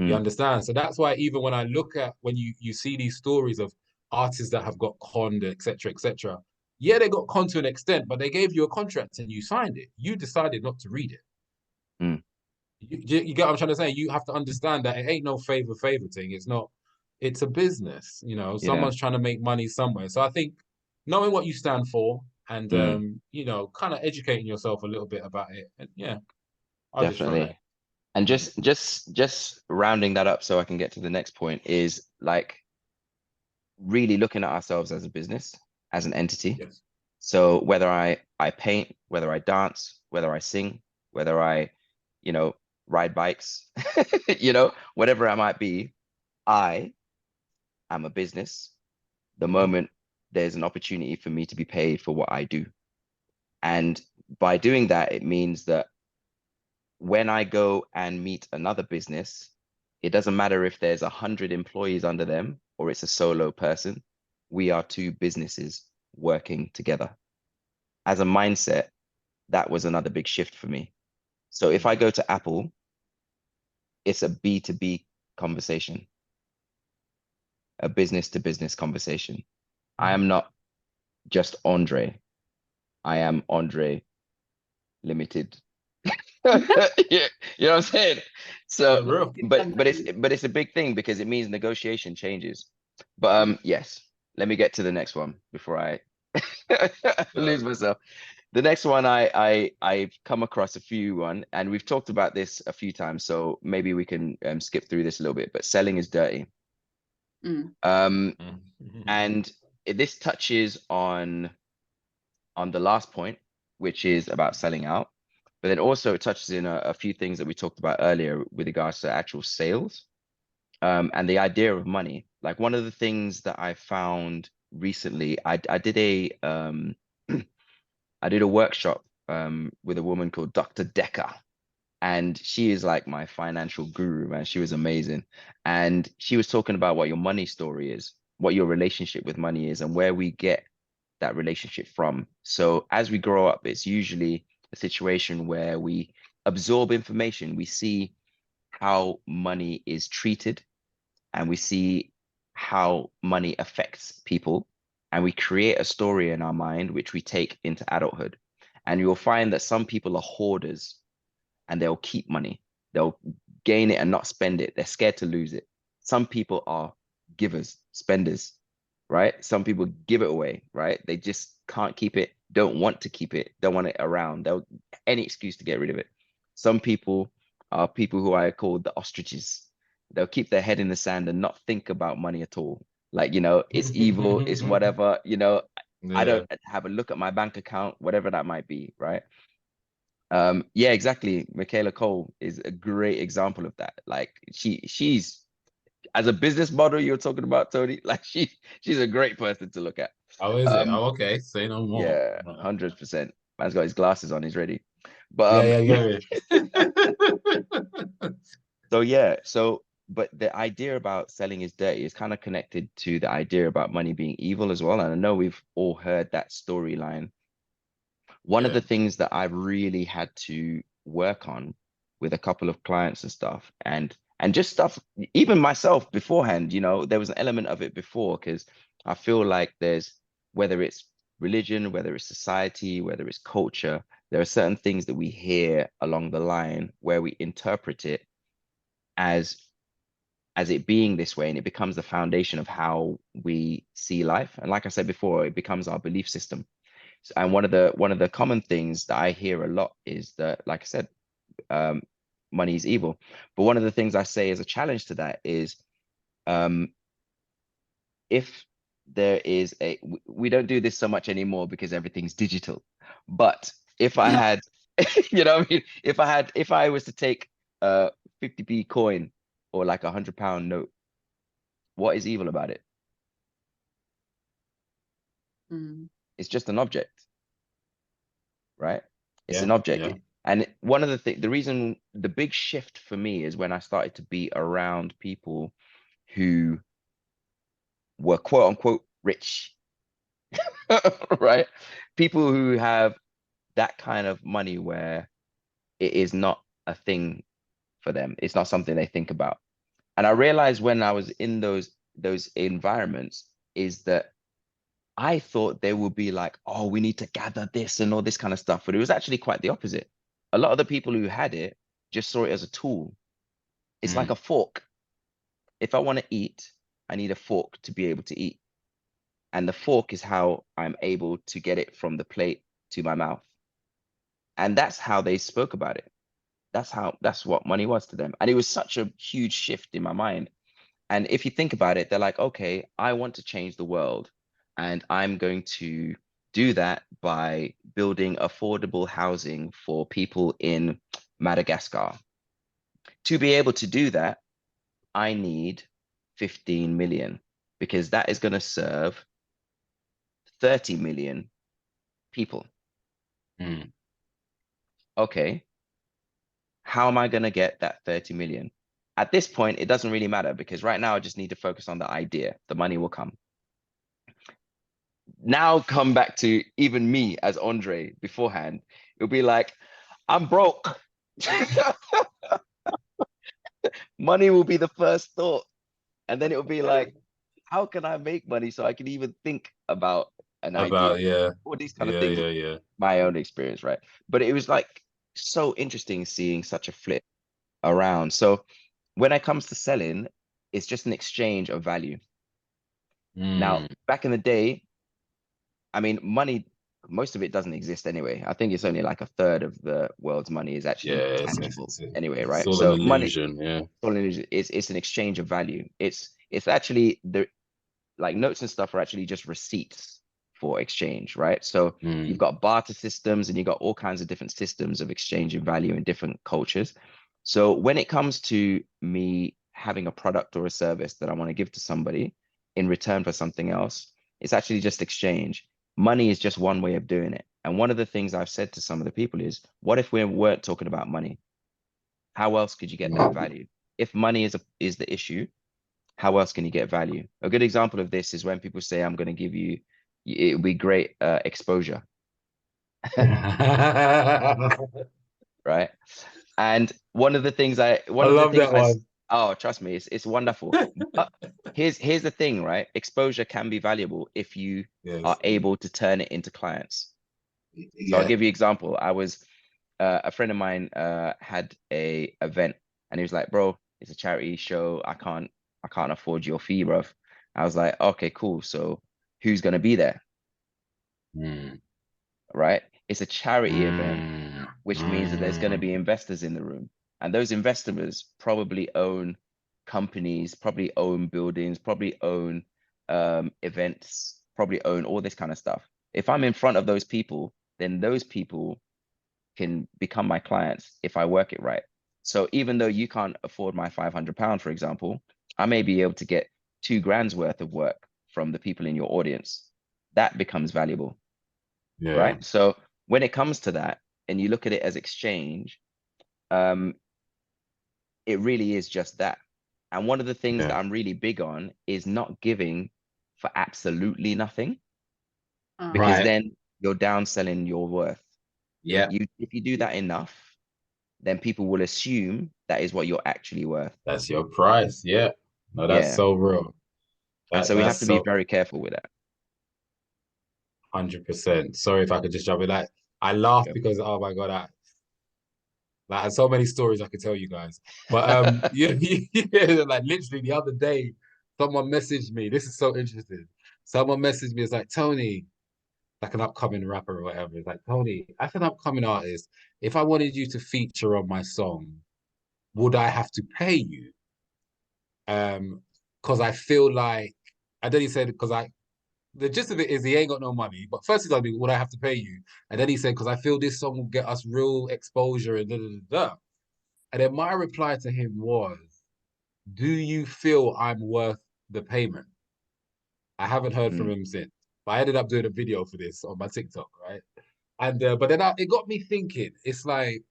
You Mm, understand? So that's why even when I look at when you see these stories of artists that have got conned, etc., etc. Yeah, they got conned to an extent, but they gave you a contract and you signed it. You decided not to read it. mm, You get what I'm trying to say? You have to understand that it ain't no favor thing. It's not, it's a business. yeah. Someone's trying to make money somewhere. So I think knowing what you stand for and Mm, kind of educating yourself a little bit about it. And yeah, I'll just throw that. definitely. And Mm. just rounding that up so I can get to the next point is like really looking at ourselves as a business, as an entity. Yes. So whether I paint, whether I dance, whether I sing, whether I, you know, ride bikes, whatever I might be, I am a business. The Mm-hmm. moment there's an opportunity for me to be paid for what I do. And by doing that, it means that when I go and meet another business, it doesn't matter if there's 100 employees under them or it's a solo person. We are two businesses working together. As a mindset, that was another big shift for me. So if I Mm. go to Apple, it's a B2B conversation, a business to business conversation. I am not just Andre. I am Andre Limited. Yeah, you know what I'm saying? So, For real. but it's a big thing because it means negotiation changes. But yes, let me get to the next one before I So, lose myself. The next one I've come across a few one, and we've talked about this a few times, so maybe we can skip through this a little bit. But selling is dirty. Mm. Um, mm. and this touches on the last point, which is about selling out. But then also it touches in a few things that we talked about earlier with regards to actual sales, and the idea of money. Like one of the things that I found recently. I did a I did a workshop with a woman called Dr. Decker, and she is like my financial guru, man. She was amazing. And she was talking about what your money story is, what your relationship with money is, and where we get that relationship from. So as we grow up, it's usually a situation where we absorb information, we see how money is treated, and we see how money affects people, and we create a story in our mind which we take into adulthood. And you'll find that some people are hoarders and they'll keep money. They'll gain it and not spend it. They're scared to lose it. Some people are givers, spenders, right? Some people give it away, right? They just can't keep it, don't want to keep it, don't want it around. They'll any excuse to get rid of it. Some people are people who I call the ostriches. They'll keep their head in the sand and not think about money at all. Like, it's evil, it's whatever, I Yeah. don't have a look at my bank account, whatever that might be, right? Yeah, exactly. Michaela Cole is a great example of that. Like she's as a business model you're talking about, Tony, like she's a great person to look at. Oh, is it? Um, Oh, okay. Say no more. yeah, Right. 100%. Man's got his glasses on, he's ready. But Yeah, yeah, yeah, yeah. so yeah, so but the idea about selling is dirty is kind of connected to the idea about money being evil as well. And I know we've all heard that storyline. One of Yeah. the things that I've really had to work on with a couple of clients and stuff, and just stuff, even myself beforehand, there was an element of it before, because I feel like there's, whether it's religion, whether it's society, whether it's culture, there are certain things that we hear along the line where we interpret it as it being this way, and it becomes the foundation of how we see life. And like I said before, it becomes our belief system. And one of the common things that I hear a lot is that, like I said, um, money is evil. But one of the things I say as a challenge to that is, um, if there is we don't do this so much anymore because everything's digital. But if I had, what I mean, if I was to take a 50p coin or like £100 note, what is evil about it? Mm. It's just an object, right? It's Yeah, an object. yeah. And one of the reason, the big shift for me is when I started to be around people who were quote unquote rich, right? People who have that kind of money where it is not a thing for them. It's not something they think about. And I realized when I was in those environments is that I thought they would be like, oh, we need to gather this and all this kind of stuff. But it was actually quite the opposite. A lot of the people who had it just saw it as a tool. It's like Mm, a fork. If I want to eat, I need a fork to be able to eat. And the fork is how I'm able to get it from the plate to my mouth. And that's how they spoke about it. That's what money was to them. And it was such a huge shift in my mind. And if you think about it, they're like, okay, I want to change the world. And I'm going to do that by building affordable housing for people in Madagascar. To be able to do that, I need 15 million, because that is going to serve 30 million people. mm. Okay, how am I going to get that 30 million? At this point, it doesn't really matter, because right now I just need to focus on the idea. The money will come. Now come back to even me as Andre beforehand. It'll be like, I'm broke. Money will be the first thought. And then it'll be like, how can I make money so I can even think about an idea? About, yeah, All these kind of yeah, things, yeah, yeah. my own experience, right? But it was like so interesting seeing such a flip around. So when it comes to selling, it's just an exchange of value. Now, Mm. back in the day, I mean, money, most of it doesn't exist anyway. I think it's only like a third of the world's money is Yeah, actually tangible anyway, it's right? all an So money, illusion. Yeah. it's an exchange of value. It's actually the, like, notes and stuff are actually just receipts for exchange, right? So you've Mm. got barter systems and you've got all kinds of different systems of exchanging value in different cultures. So when it comes to me having a product or a service that I want to give to somebody in return for something else, It's actually just exchange. Money is just one way of doing it. And one of the things I've said to some of the people is, what if we weren't talking about money? How else could you get that value? If money is the issue, how else can you get value? A good example of this is when people say, I'm going to give you, it would be great exposure, right? And I one of the love things that one. oh, trust me, it's wonderful. But here's the thing, right? Exposure can be valuable if you are Yes. able to turn it into clients. So I'll Yeah. give you an example. I was a friend of mine had a event, and he was like, bro, it's a charity show. I can't afford your fee, bro. I was like, okay, cool. So who's gonna be there? Mm. Right? It's a charity event, Mm. which means that there's going to Mm. be investors in the room. And those investors probably own companies, probably own buildings, probably own events, probably own all this kind of stuff. If I'm in front of those people, then those people can become my clients if I work it right. So even though you can't afford my £500, for example, I may be able to get 2 grand's worth of work from the people in your audience. That becomes valuable, Yeah. right? So when it comes to that, and you look at it as exchange, um, it really is just that. And one of the things that Yeah. I'm really big on is not giving for absolutely nothing, because Right. then you're downselling your worth. Yeah. If you do that enough, then people will assume that is what you're actually worth. That's your price. Yeah. No, that's Yeah. so real. And so we have That's to be so very careful with that. 100%. Sorry if I could just jump in. Like, I laugh Yep. because oh my God, I had so many stories I could tell you guys. But yeah, yeah, like literally the other day, someone messaged me. This is so interesting. Someone messaged me. It's like, Tony, like an upcoming rapper or whatever. It's like, Tony, as an upcoming artist, if I wanted you to feature on my song, would I have to pay you? Because I feel like, and then he said, because the gist of it is he ain't got no money. But first he told me, would I have to pay you? And then he said, because I feel this song will get us real exposure and da da da da. And then my reply to him was, do you feel I'm worth the payment? I haven't heard from Mm, him since. But I ended up doing a video for this on my TikTok, right? And but then it got me thinking. It's like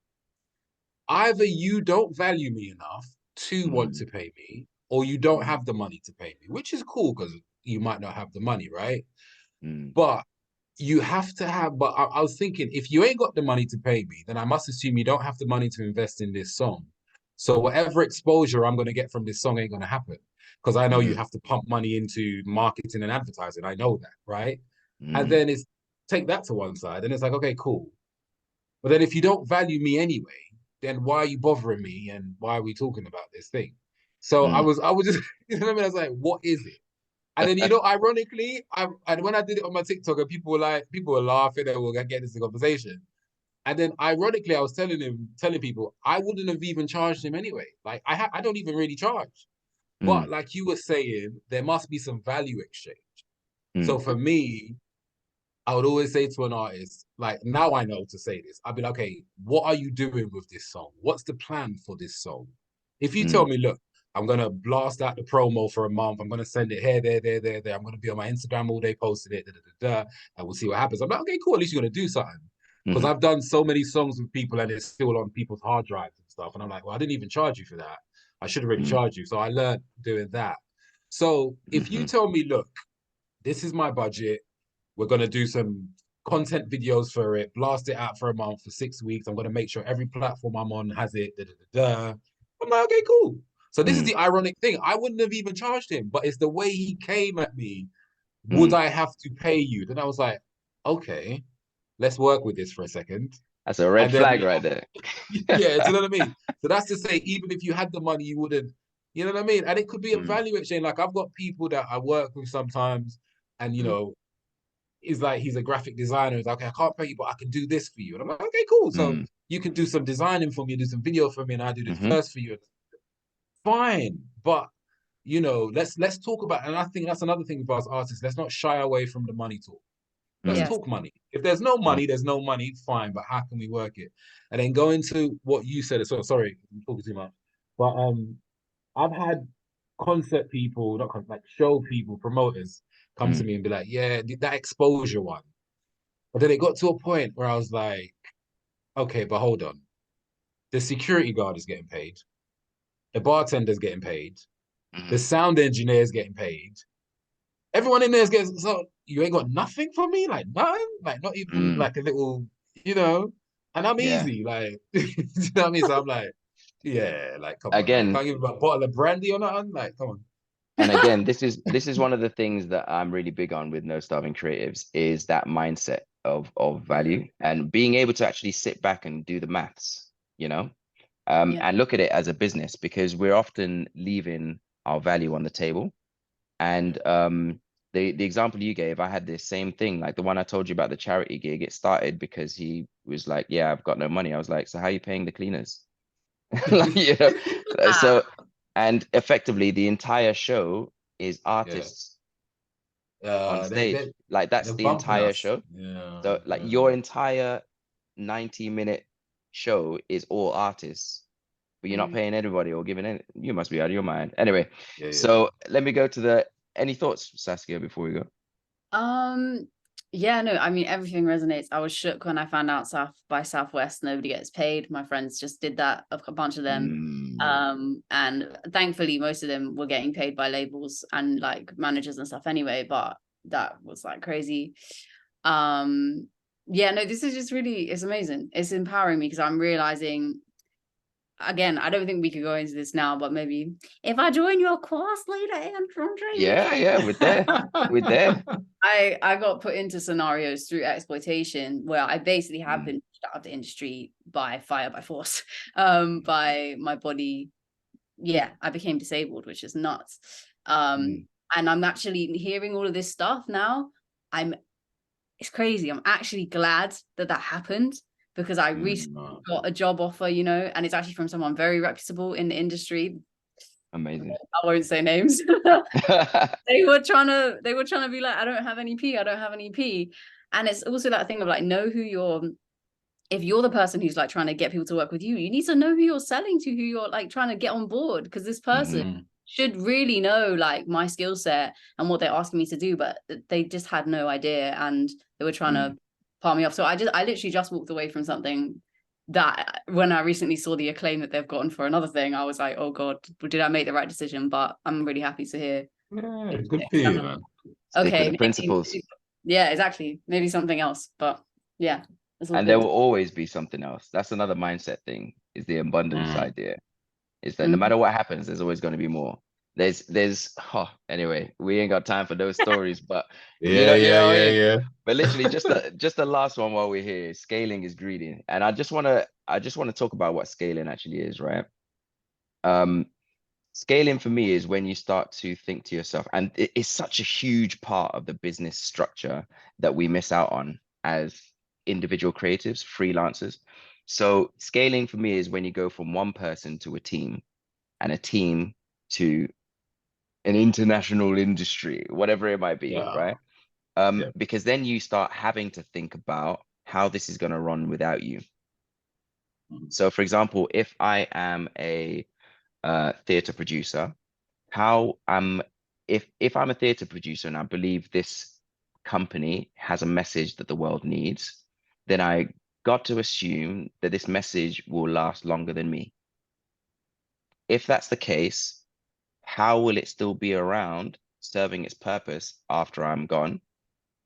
either you don't value me enough to want mm, to pay me, or you don't have the money to pay me, which is cool because you might not have the money, right? mm, But you have to have. But I was thinking, if you ain't got the money to pay me, then I must assume you don't have the money to invest in this song. So whatever exposure I'm going to get from this song ain't going to happen because I know you mm, have to pump money into marketing and advertising. I know that, right? And mm, then it's take that to one side, and it's like, okay, cool. But then if you don't value me anyway, then why are you bothering me and why are we talking about this thing? So mm. I was just, you know what I mean? I was like, what is it? And then, ironically, and when I did it on my TikTok, and people were laughing and we're getting this conversation. And then, ironically, I was telling people, I wouldn't have even charged him anyway. Like, I don't even really charge. But Mm, like you were saying, there must be some value exchange. So mm, for me, I would always say to an artist, like now I know to say this. I'd be like, okay, what are you doing with this song? What's the plan for this song? If you tell mm, me, look, I'm gonna blast out the promo for a month, I'm gonna send it here, there. I'm gonna be on my Instagram all day posting it, and we'll see what happens. I'm like, okay, cool. At least you're gonna do something. Because mhm, I've done so many songs with people and it's still on people's hard drives and stuff. And I'm like, well, I didn't even charge you for that. I should have really mm, charged you. So I learned doing that. So if you mhm, tell me, look, this is my budget. We're going to do some content videos for it, blast it out for a month, for 6 weeks. I'm going to make sure every platform I'm on has it. Da, da, da, da. I'm like, okay, cool. So this is mm, the ironic thing. I wouldn't have even charged him, but it's the way he came at me. Would mm. I have to pay you? Then I was like, okay, let's work with this for a second. That's a red And then, flag right there. yeah, do you know what I mean? So that's to say, even if you had the money, you wouldn't, you know what I mean? And it could be a Mm, value exchange. Like I've got people that I work with sometimes, and is like he's a graphic designer. He's like, okay, I can't pay you, but I can do this for you. And I'm like, okay, cool. So mm, you can do some designing for me, do some video for me, and I do the mhm, verse for you. Fine, but let's talk about. And I think that's another thing with us artists. Let's not shy away from the money talk. Let's mm, Yes. talk money. If there's no mhm, money, there's no money. Fine, but how can we work it? And then go into what you said. So sorry, I'm talking too much. But I've had concert people, not concert, like show people, promoters come to me and be like, yeah, that exposure one. But then it got to a point where I was like, okay, but hold on. The security guard is getting paid. The bartender's getting paid. The sound engineer is getting paid. Everyone in there is getting, so you ain't got nothing for me? Like nothing? Like not even like a little, you know? And I'm Yeah. easy, like, you know what I mean? So I'm like, yeah, like, come on, like, Again, can't give me a bottle of brandy or nothing? Like, come on. and again, this is one of the things that I'm really big on with No Starving Creatives is that mindset of Yeah. value and being able to actually sit back and do the maths, you know, Yeah. and look at it as a business because we're often leaving our value on the table. And the example you gave, I had this same thing, like the one I told you about the charity gig. It started because he was like, "Yeah, I've got no money." I was like, "So how are you paying the cleaners?" Like, you know, Ah, so and effectively the entire show is Yeah. artists on stage. Like that's They're the bumping entire us. show. Yeah. So like your entire 90-minute show is all artists, but you're not mm. paying anybody or giving any. You must be out of your mind. Anyway, Yeah, yeah. so let me go to the any thoughts, Saskia, before we go? Um, yeah, no, I mean everything resonates. I was shook when I found out South by Southwest nobody gets paid. My friends just did that, a bunch of them. Mm, And thankfully most of them were getting paid by labels and like managers and stuff anyway, but that was like crazy. Yeah, no, this is just really, it's amazing. It's empowering me because I'm realizing again, I don't think we could go into this now, but maybe if I join your course later, Andre, we yeah, can. yeah, we're there. We're there. I got put into scenarios through exploitation where I basically have Mm, been pushed out of the industry by fire by force, by my body. Yeah, I became disabled, which is nuts. mm, And I'm actually hearing all of this stuff now. It's crazy. I'm actually glad that that happened because I recently Mm. got a job offer, you know, and it's actually from someone very reputable in the industry. amazing. I won't say names. They were trying to be like, I don't have any P, I don't have any P. And it's also that thing of like, know who you're, if you're the person who's like trying to get people to work with you, you need to know who you're selling to, who you're like trying to get on board, because this person Mm-hmm. should really know like my skill set and what they're asking me to do, but they just had no idea and they were trying to palm me off. So I literally just walked away from something that when I recently saw the acclaim that they've gotten for another thing, I was like, oh God, did I make the right decision? But I'm really happy to hear. Yeah, good for you, man. Stick with Okay, the principles. yeah, exactly. Maybe something else, but yeah, it's all And there good. will always be something else. That's another mindset thing, is the abundance Mm. idea. Is that no Mhm. matter what happens, there's always going to be more. Anyway, we ain't got time for those stories, but Yeah, you yeah, know what I yeah, mean? yeah. But literally just the last one while we're here, scaling is greedy. And I just want to talk about what scaling actually is, right? Um, Scaling for me is when you start to think to yourself, and it's such a huge part of the business structure that we miss out on as individual creatives, freelancers. So scaling for me is when you go from one person to a team and a team to an international industry, whatever it might be, Yeah. right? Yeah. Because then you start having to think about how this is going to run without you. So, for example, if I am a theatre producer, how if I'm a theatre producer and I believe this company has a message that the world needs, then I got to assume that this message will last longer than me. If that's the case, how will it still be around serving its purpose after I'm gone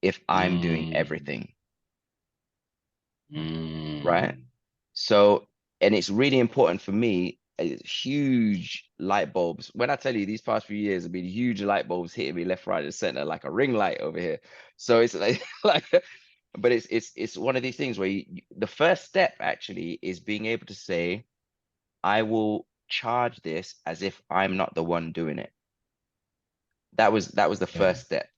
if I'm doing Mm. everything, right? Mm. So, and it's really important for me, huge light bulbs. When I tell you these past few years have been huge light bulbs hitting me left, right, and center, like a ring light over here. So it's like, like, but it's one of these things where the first step actually is being able to say, I will charge this as if I'm not the one doing it. That was the Yeah. first step.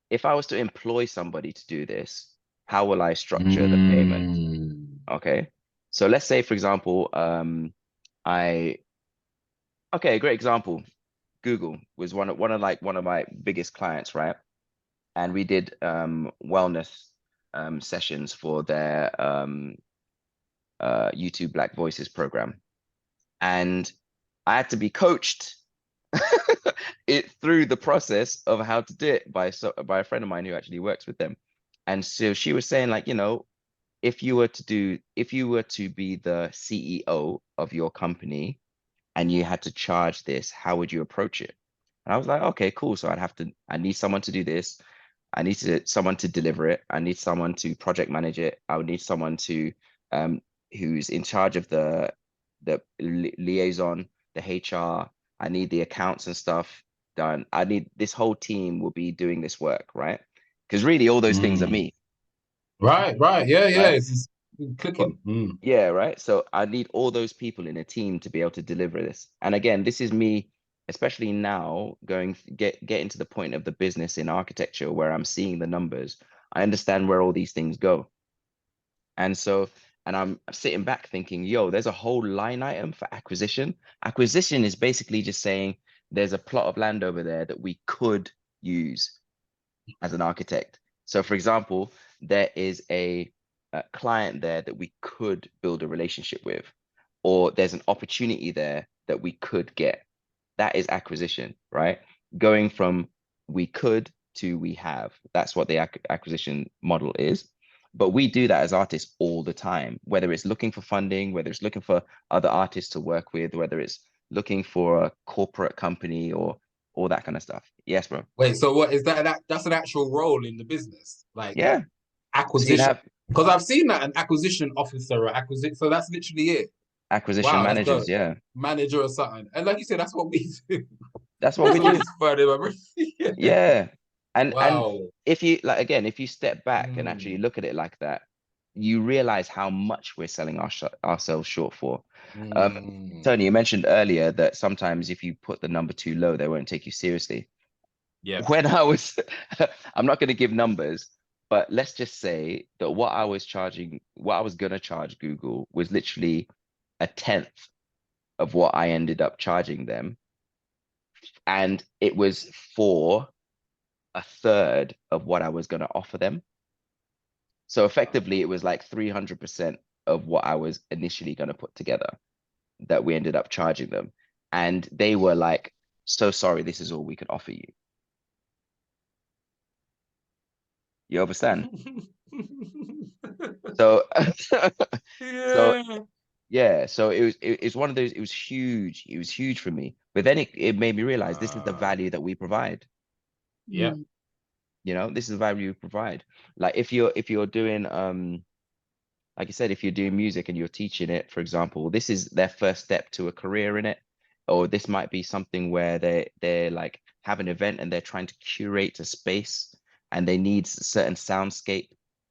If I was to employ somebody to do this, how will I structure the payment? Mm. Okay. So let's say, for example, I okay, great example. Google was one of my biggest clients, right? And we did wellness sessions for their YouTube Black Voices program. And I had to be coached it through the process of how to do it by a friend of mine who actually works with them. And so she was saying, like, if you were to be the CEO of your company and you had to charge this, how would you approach it? And I was like, okay, cool. So I need someone to do this. I need someone to deliver it. I need someone to project manage it. I would need someone to who's in charge of the liaison, the HR. I need the accounts and stuff done. I need this whole team will be doing this work, right? Because really all those things are Mm. me, Right, right. Yeah, yeah. right? It's But clicking. Mm. yeah, right. So I need all those people in a team to be able to deliver this. And again, this is me, especially now getting to the point of the business in architecture where I'm seeing the numbers. I understand where all these things go. And so, and I'm sitting back thinking, yo, there's a whole line item for acquisition. Acquisition is basically just saying there's a plot of land over there that we could use as an architect. So, for example, there is a client there that we could build a relationship with, or there's an opportunity there that we could get. That is acquisition, right? Going from we could to we have. That's what the acquisition model is. But we do that as artists all the time, whether it's looking for funding, whether it's looking for other artists to work with, whether it's looking for a corporate company or all that kind of stuff. Yes, bro. Wait, so what is that? That's an actual role in the business, like Yeah. So you'd acquisition. have Because I've seen that an acquisition officer or acquisition. So that's literally it. acquisition Wow, that's managers. dope. Yeah. Manager or something. And like you said, that's what we do. That's what we That's what do. it's funny. Yeah. Yeah. And Wow. if you like again, if you step back and actually Mm, look at it like that, you realize how much we're selling ourselves short for. Um, mm. Tony, you mentioned earlier that sometimes if you put the number too low, they won't take you seriously. Yeah. When I was, I'm not going to give numbers, but let's just say that what I was going to charge Google was literally a tenth of what I ended up charging them. And it was for a third of what I was going to offer them. So effectively, it was like 300% of what I was initially going to put together that we ended up charging them. And they were like, so sorry, this is all we could offer you. You understand? So, so Yeah. yeah, so it's one of those, it was huge. It was huge for me. But then it made me realize this is the Wow. value that we provide. Yeah. Mm. This is the value we provide. Like if you're doing like I said, if you're doing music and you're teaching it, for example, this is their first step to a career in it. Or this might be something where they're like have an event and they're trying to curate a space and they need certain soundscape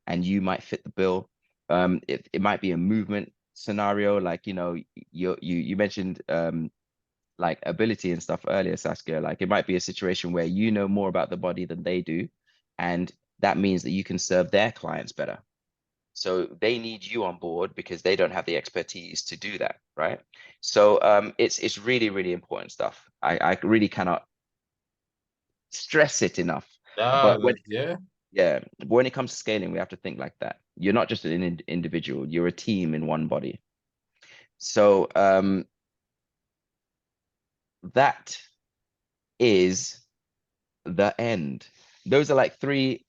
and you might fit the bill. It might be a movement scenario, like you mentioned like ability and stuff earlier, Saskia. Like it might be a situation where you know more about the body than they do, and that means that you can serve their clients better. So they need you on board because they don't have the expertise to do that, right? So it's really, really important stuff. I really cannot stress it enough. Ah, But when yeah. yeah, when it comes to scaling, we have to think like that. You're not just an individual, you're a team in one body. So that is the end. Those are like three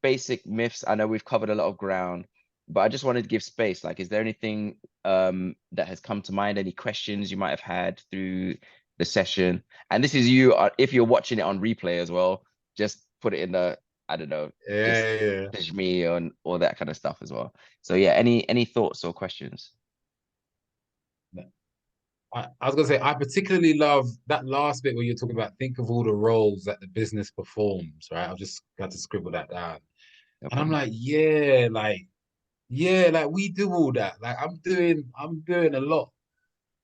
basic myths. I know we've covered a lot of ground, but I just wanted to give space. Like, is there anything that has come to mind? Any questions you might have had through the session? And this is you, if you're watching it on replay as well, just put it in the, I don't know, just Yeah, yeah. message me on all that kind of stuff as well. So yeah, any thoughts or questions? I was gonna say I particularly love that last bit where you're talking about think of all the roles that the business performs, right? I've just got to scribble that down. No And I'm problem. like, like we do all that. Like I'm doing a lot.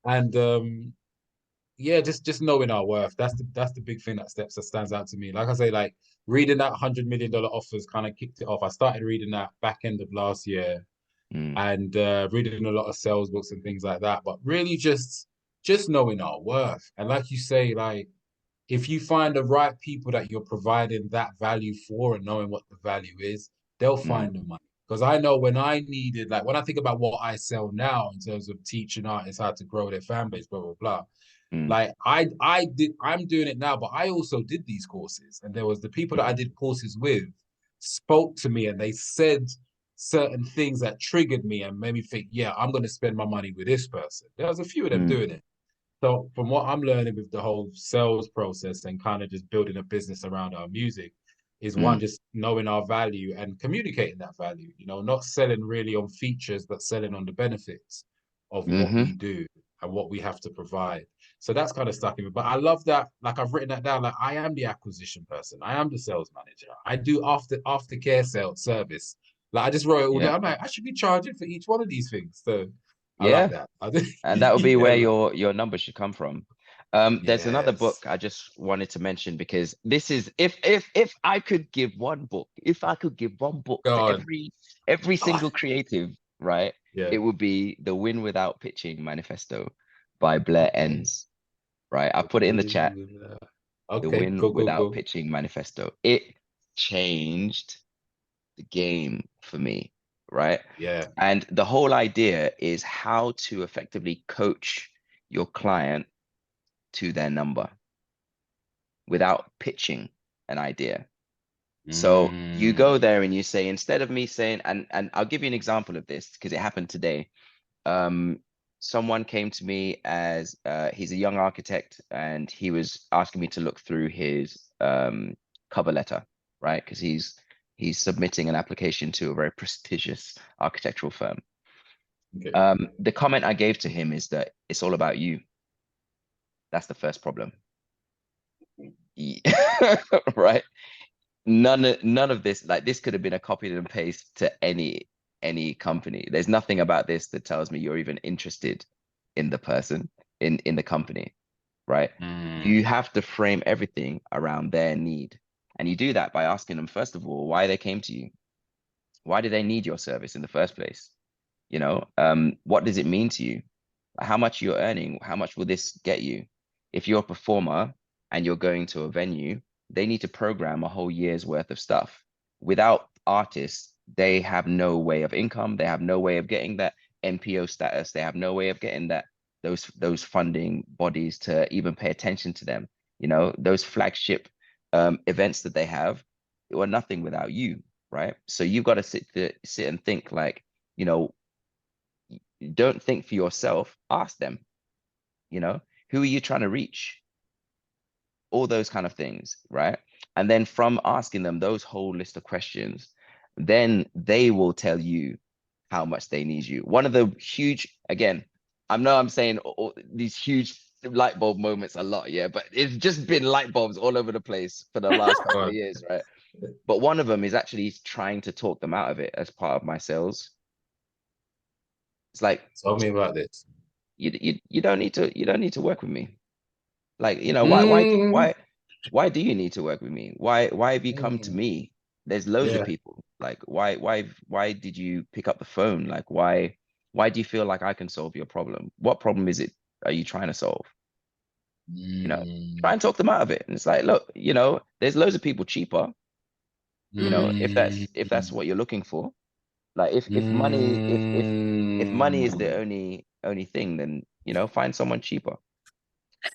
And yeah, just knowing our worth. That's the big thing that stands out to me. Like I say, like reading that $100 million offers kind of kicked it off. I started reading that back end of last year Mm, and reading a lot of sales books and things like that. But really just knowing our worth. And like you say, like if you find the right people that you're providing that value for and knowing what the value is, they'll mm, find the money. Because I know when I needed, like when I think about what I sell now in terms of teaching artists how to grow their fan base, blah, blah, blah. Mm, Like I'm doing it now, but I also did these courses, and there was the people that I did courses with spoke to me, and they said certain things that triggered me and made me think, yeah, I'm going to spend my money with this person. There was a few of them mm, doing it. So from what I'm learning with the whole sales process and kind of just building a business around our music is one, mm, just knowing our value and communicating that value, not selling really on features, but selling on the benefits of what mm-hmm. we do and what we have to provide. So that's kind of stuck in me. But I love that, like I've written that down, like I am the acquisition person. I am the sales manager. I do aftercare sales service. Like I just wrote it all Yeah. down. I'm like, I should be charging for each one of these things. So I like Yeah. that. And that would be Yeah, where man. your numbers should come from. There's another book Yes. I just wanted to mention because this is if I could give one book, if I could give one book Go to on. every Oh, single creative, right? yeah. It would be The Win Without Pitching Manifesto by Blair Okay. Enns, right? I put it in the chat. The Okay. Win Go, go, Without go. Pitching Manifesto. It changed the game for me, right? Yeah. And the whole idea is how to effectively coach your client to their number without pitching an idea. So you go Mm. there and you say, instead of me saying, and I'll give you an example of this because it happened today. Um, Someone came to me as he's a young architect and he was asking me to look through his cover letter, right? Because he's submitting an application to a very prestigious architectural firm. Okay. The comment I gave to him is that it's all about you. That's the first problem. Right? None of this, like this could have been a copy and paste to any company. There's nothing about this that tells me you're even interested in the person, in the company, right? You Mm. have to frame everything around their need. And you do that by asking them, first of all, why they came to you. Why do they need your service in the first place? What does it mean to you? How much you're earning? How much will this get you? If you're a performer and you're going to a venue, they need to program a whole year's worth of stuff. Without artists, they have no way of income. They have no way of getting that NPO status. They have no way of getting those funding bodies to even pay attention to them. Those flagship events that they have were nothing without you, right? So you've got to sit and think like, you know, don't think for yourself, ask them, you know, who are you trying to reach? All those kind of things, right? And then from asking them those whole list of questions, then they will tell you how much they need you. One of the huge, again, I know I'm saying these huge light bulb moments a lot, yeah, but it's just been light bulbs all over the place for the last Go couple of on. years, right? But one of them is actually trying to talk them out of it as part of my sales. It's like, Tell me about this. you don't need to work with me. Like, Mm. why do you need to work with me? Why have you come to Mm. me? There's loads of Yeah. people. Like, why did you pick up the phone? Like, why do you feel like I can solve your problem? What problem is it are you trying to solve? You know, try Mm. and talk them out of it. And it's like, look, there's loads of people cheaper, if that's Mm. what you're looking for. Like if money is the Mm. only thing, then find someone cheaper.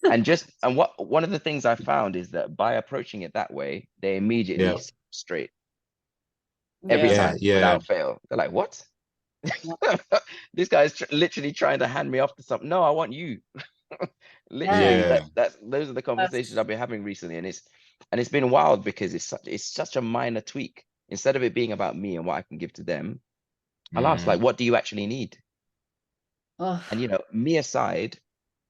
And what one of the things I found is that by approaching it that way, they immediately Yeah. sit straight every Yeah. Yeah. time Yeah. without fail. They're like, "What? Yeah. This guy's literally trying to hand me off to something. No, I want you." Literally, Yeah. Yeah. those are the conversations That's, I've been having recently, and it's been wild because it's such a minor tweak. Instead of it being about me and what I can give to them, I'll ask like, Mm. "What do you actually need?" oh, And me aside,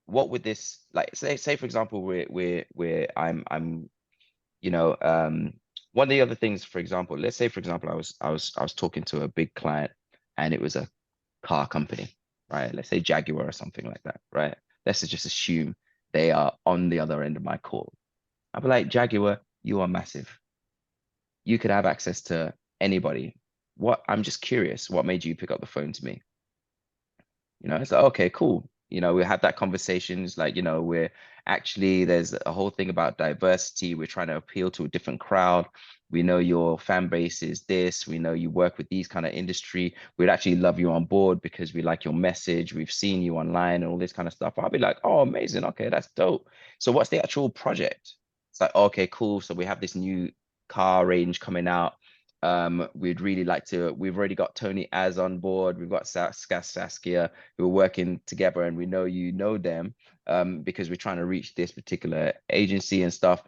what would this like? Say for example, I'm you know one of the other things, for example, let's say for example I was talking to a big client and it was a car company, right? Let's say Jaguar or something like that, right? Let's just assume they are on the other end of my call. I'd be like, Jaguar, you are massive, you could have access to anybody. I'm just curious, what made you pick up the phone to me? It's like, okay, cool. You know, we have that conversations like, you know, we're actually, there's a whole thing about diversity. We're trying to appeal to a different crowd. We know your fan base is this. We know you work with these kind of industry. We'd actually love you on board because we like your message. We've seen you online and all this kind of stuff. I'll be like, oh, amazing. Okay, that's dope. So what's the actual project? It's like, okay, cool. So we have this new car range coming out. We'd really like to, we've already got Tony Az on board. We've got Saskia who are working together, and we know you know them because we're trying to reach this particular agency and stuff.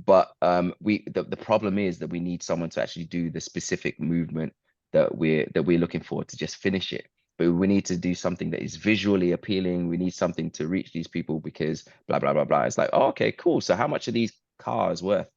But the problem is that we need someone to actually do the specific movement that we're looking for to just finish it. But we need to do something that is visually appealing. We need something to reach these people because blah blah blah blah. It's like, oh, okay, cool. So how much are these cars worth?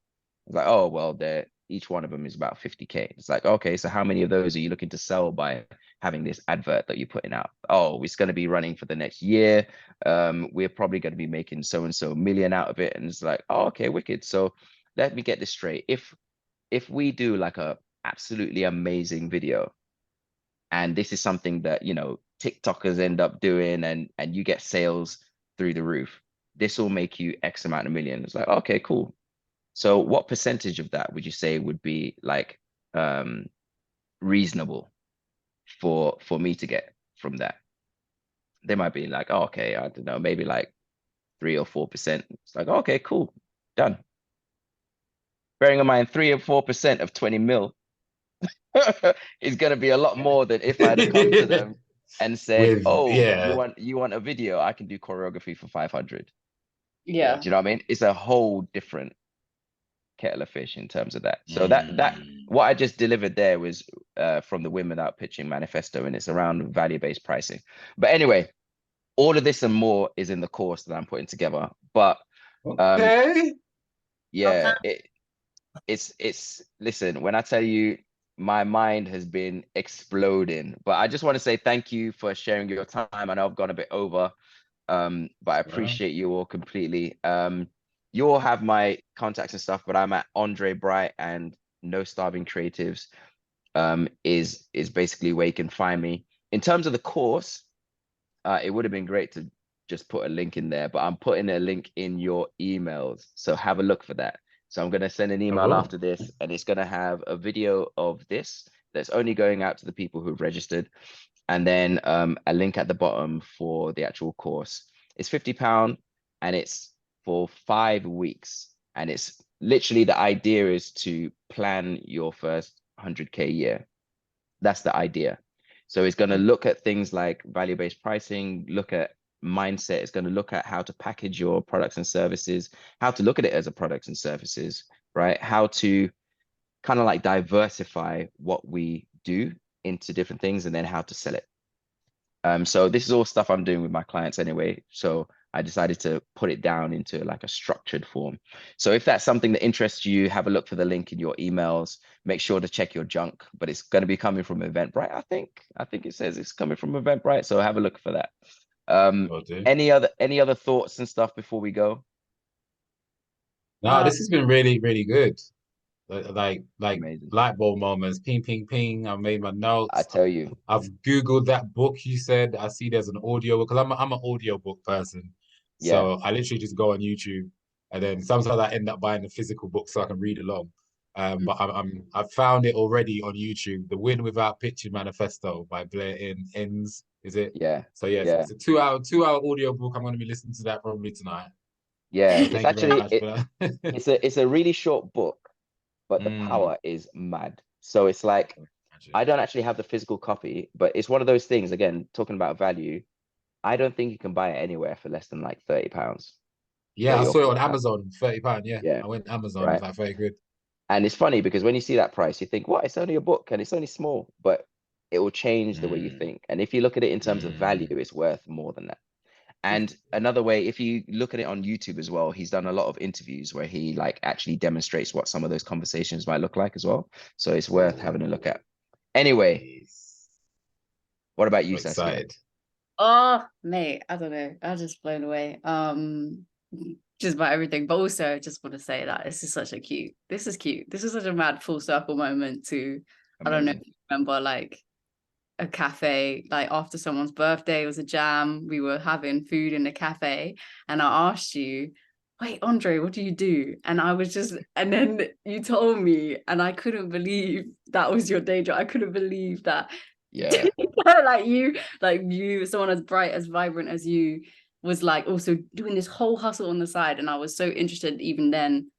It's like, oh, well, they're each one of them is about 50K. It's like, okay, so how many of those are you looking to sell by having this advert that you're putting out? Oh, it's going to be running for the next year. We're probably going to be making so and so million out of it. And it's like, oh, okay, wicked. So let me get this straight. If we do like a absolutely amazing video, and this is something that, you know, TikTokers end up doing, and you get sales through the roof, this will make you X amount of million. It's like, okay, cool. So what percentage of that would you say would be like reasonable for me to get from that? They might be like, oh, okay, I don't know, maybe like 3 or 4%. It's like, okay, cool, done. Bearing in mind 3 or 4% of 20 mil is gonna be a lot more than if I'd have come to them and said, With oh, yeah. you want a video? I can do choreography for 500. Yeah. Do you know what I mean? It's a whole different kettle of fish in terms of that. So that Mm. what I just delivered there was from the Win Without Pitching manifesto, and it's around value-based pricing. But anyway, all of this and more is in the course that I'm putting together. But Okay. yeah, it's listen, when I tell you my mind has been exploding. But I just want to say thank you for sharing your time. I know I've gone a bit over, but I Well, appreciate you all completely. You all have my contacts and stuff, but I'm at Andre Bright and No Starving Creatives is basically where you can find me. In terms of the course, it would have been great to just put a link in there, but I'm putting a link in your emails. So have a look for that. So I'm going to send an I email will. after this, and it's going to have a video of this that's only going out to the people who've registered, and then a link at the bottom for the actual course. It's £50 and it's for 5 weeks. And it's literally, the idea is to plan your first 100K year. That's the idea. So it's going to look at things like value-based pricing, look at mindset. It's going to look at how to package your products and services, how to look at it as a products and services, right? How to kind of like diversify what we do into different things, and then how to sell it. So this is all stuff I'm doing with my clients anyway. So I decided to put it down into like a structured form. So if that's something that interests you, have a look for the link in your emails. Make sure to check your junk, but it's going to be coming from Eventbrite. I think it says it's coming from Eventbrite. So have a look for that. Will do. Any other thoughts and stuff before we go? No, this has been really, really good. Like Amazing. light bulb moments. Ping, ping, ping. I've made my I notes. tell you, I've Googled that book you said. I see there's an audio because I'm an audio book person. yeah. So I literally just go on YouTube and then sometimes I end up buying the physical book so I can read along. But I've found it already on YouTube. The Win Without Pitching Manifesto by Blair Enns, is it? Yeah, So yes, yeah, it's a two hour audio book. I'm going to be listening to that probably tonight. yeah. So It's thank you very actually much for that. it's a really short book, but the Mm, power is mad. So it's like, imagine. I don't actually have the physical copy, but it's one of those things, again, talking about value. I don't think you can buy it anywhere for less than like £30, Yeah, I 30 or saw it on 40 pounds. Amazon, £30. Yeah, Yeah, I went Amazon. It was right. like very good. And it's funny because when you see that price, you think, what? It's only a book and it's only small, but it will change the way you Mm, think. And if you look at it in terms of value, mm. it's worth more than that. And another way, if you look at it on YouTube as well, he's done a lot of interviews where he like actually demonstrates what some of those conversations might look like as well. So it's worth having a look Ooh, at. Anyway, nice. what about you, I'm Saskia? excited. Oh, mate, I don't know. I was just blown away. Just about everything. But also I just want to say that this is cute. This is such a mad full circle moment to, I don't know if Amazing. you remember, like a cafe, like after someone's birthday, it was a jam, we were having food in the cafe, and I asked you, wait, Andre, what do you do? And I was just, and then you told me, and I couldn't believe that was your day job. I couldn't believe that. Yeah. like you, someone as bright, as vibrant as you, was like also doing this whole hustle on the side. And I was so interested even then.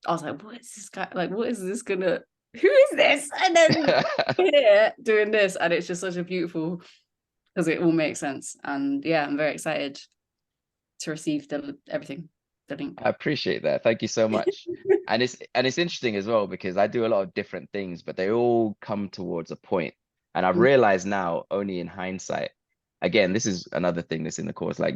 I was like, what is this guy? Like, what is this gonna, who is this? And then here doing this. And it's just such a beautiful, because it all makes sense. And yeah, I'm very excited to receive everything, the link. I appreciate that. Thank you so much. And it's interesting as well because I do a lot of different things, but they all come towards a point. And I've realized now, only in hindsight, again, this is another thing that's in the course, like,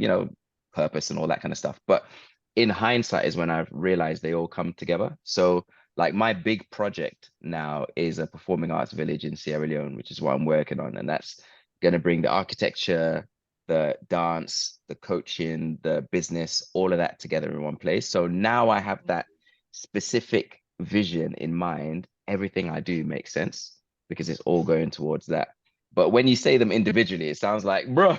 purpose and all that kind of stuff. But in hindsight is when I've realized they all come together. So like my big project now is a performing arts village in Sierra Leone, which is what I'm working on. And that's going to bring the architecture, the dance, the coaching, the business, all of that together in one place. So now I have that specific vision in mind. Everything I do makes sense because it's all going towards that. But when you say them individually, it sounds like, bro,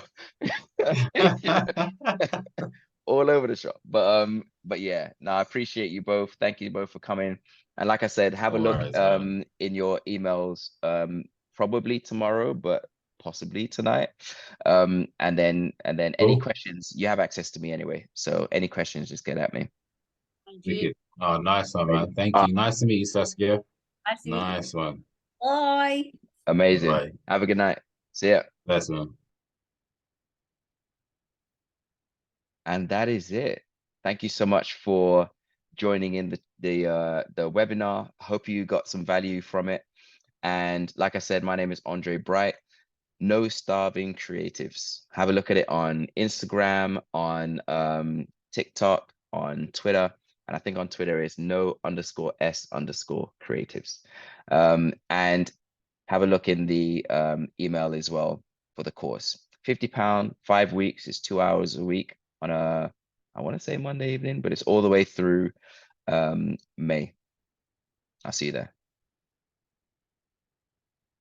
all over the shop. But yeah, no, I appreciate you both. Thank you both for coming. And like I said, have a No look worries, man. in your emails probably tomorrow, but possibly tonight. And then any Cool. questions, you have access to me anyway. So any questions, just get at me. Thank you. Wicked. Oh, nice one, man. Amazing. Thank you. Nice to meet you, Saskia. Nice to meet you. Nice one. Bye. Amazing. Bye. Have a good night. See ya. Bless, man. And that is it. Thank you so much for joining in the webinar. Hope you got some value from it. And like I said, my name is Andre Bright. No Starving Creatives. Have a look at it on Instagram, on TikTok, on Twitter. And I think on Twitter is no_S_creatives. And have a look in the email as well for the course. £50, 5 weeks is 2 hours a week on I want to say Monday evening, but it's all the way through May. I'll see you there.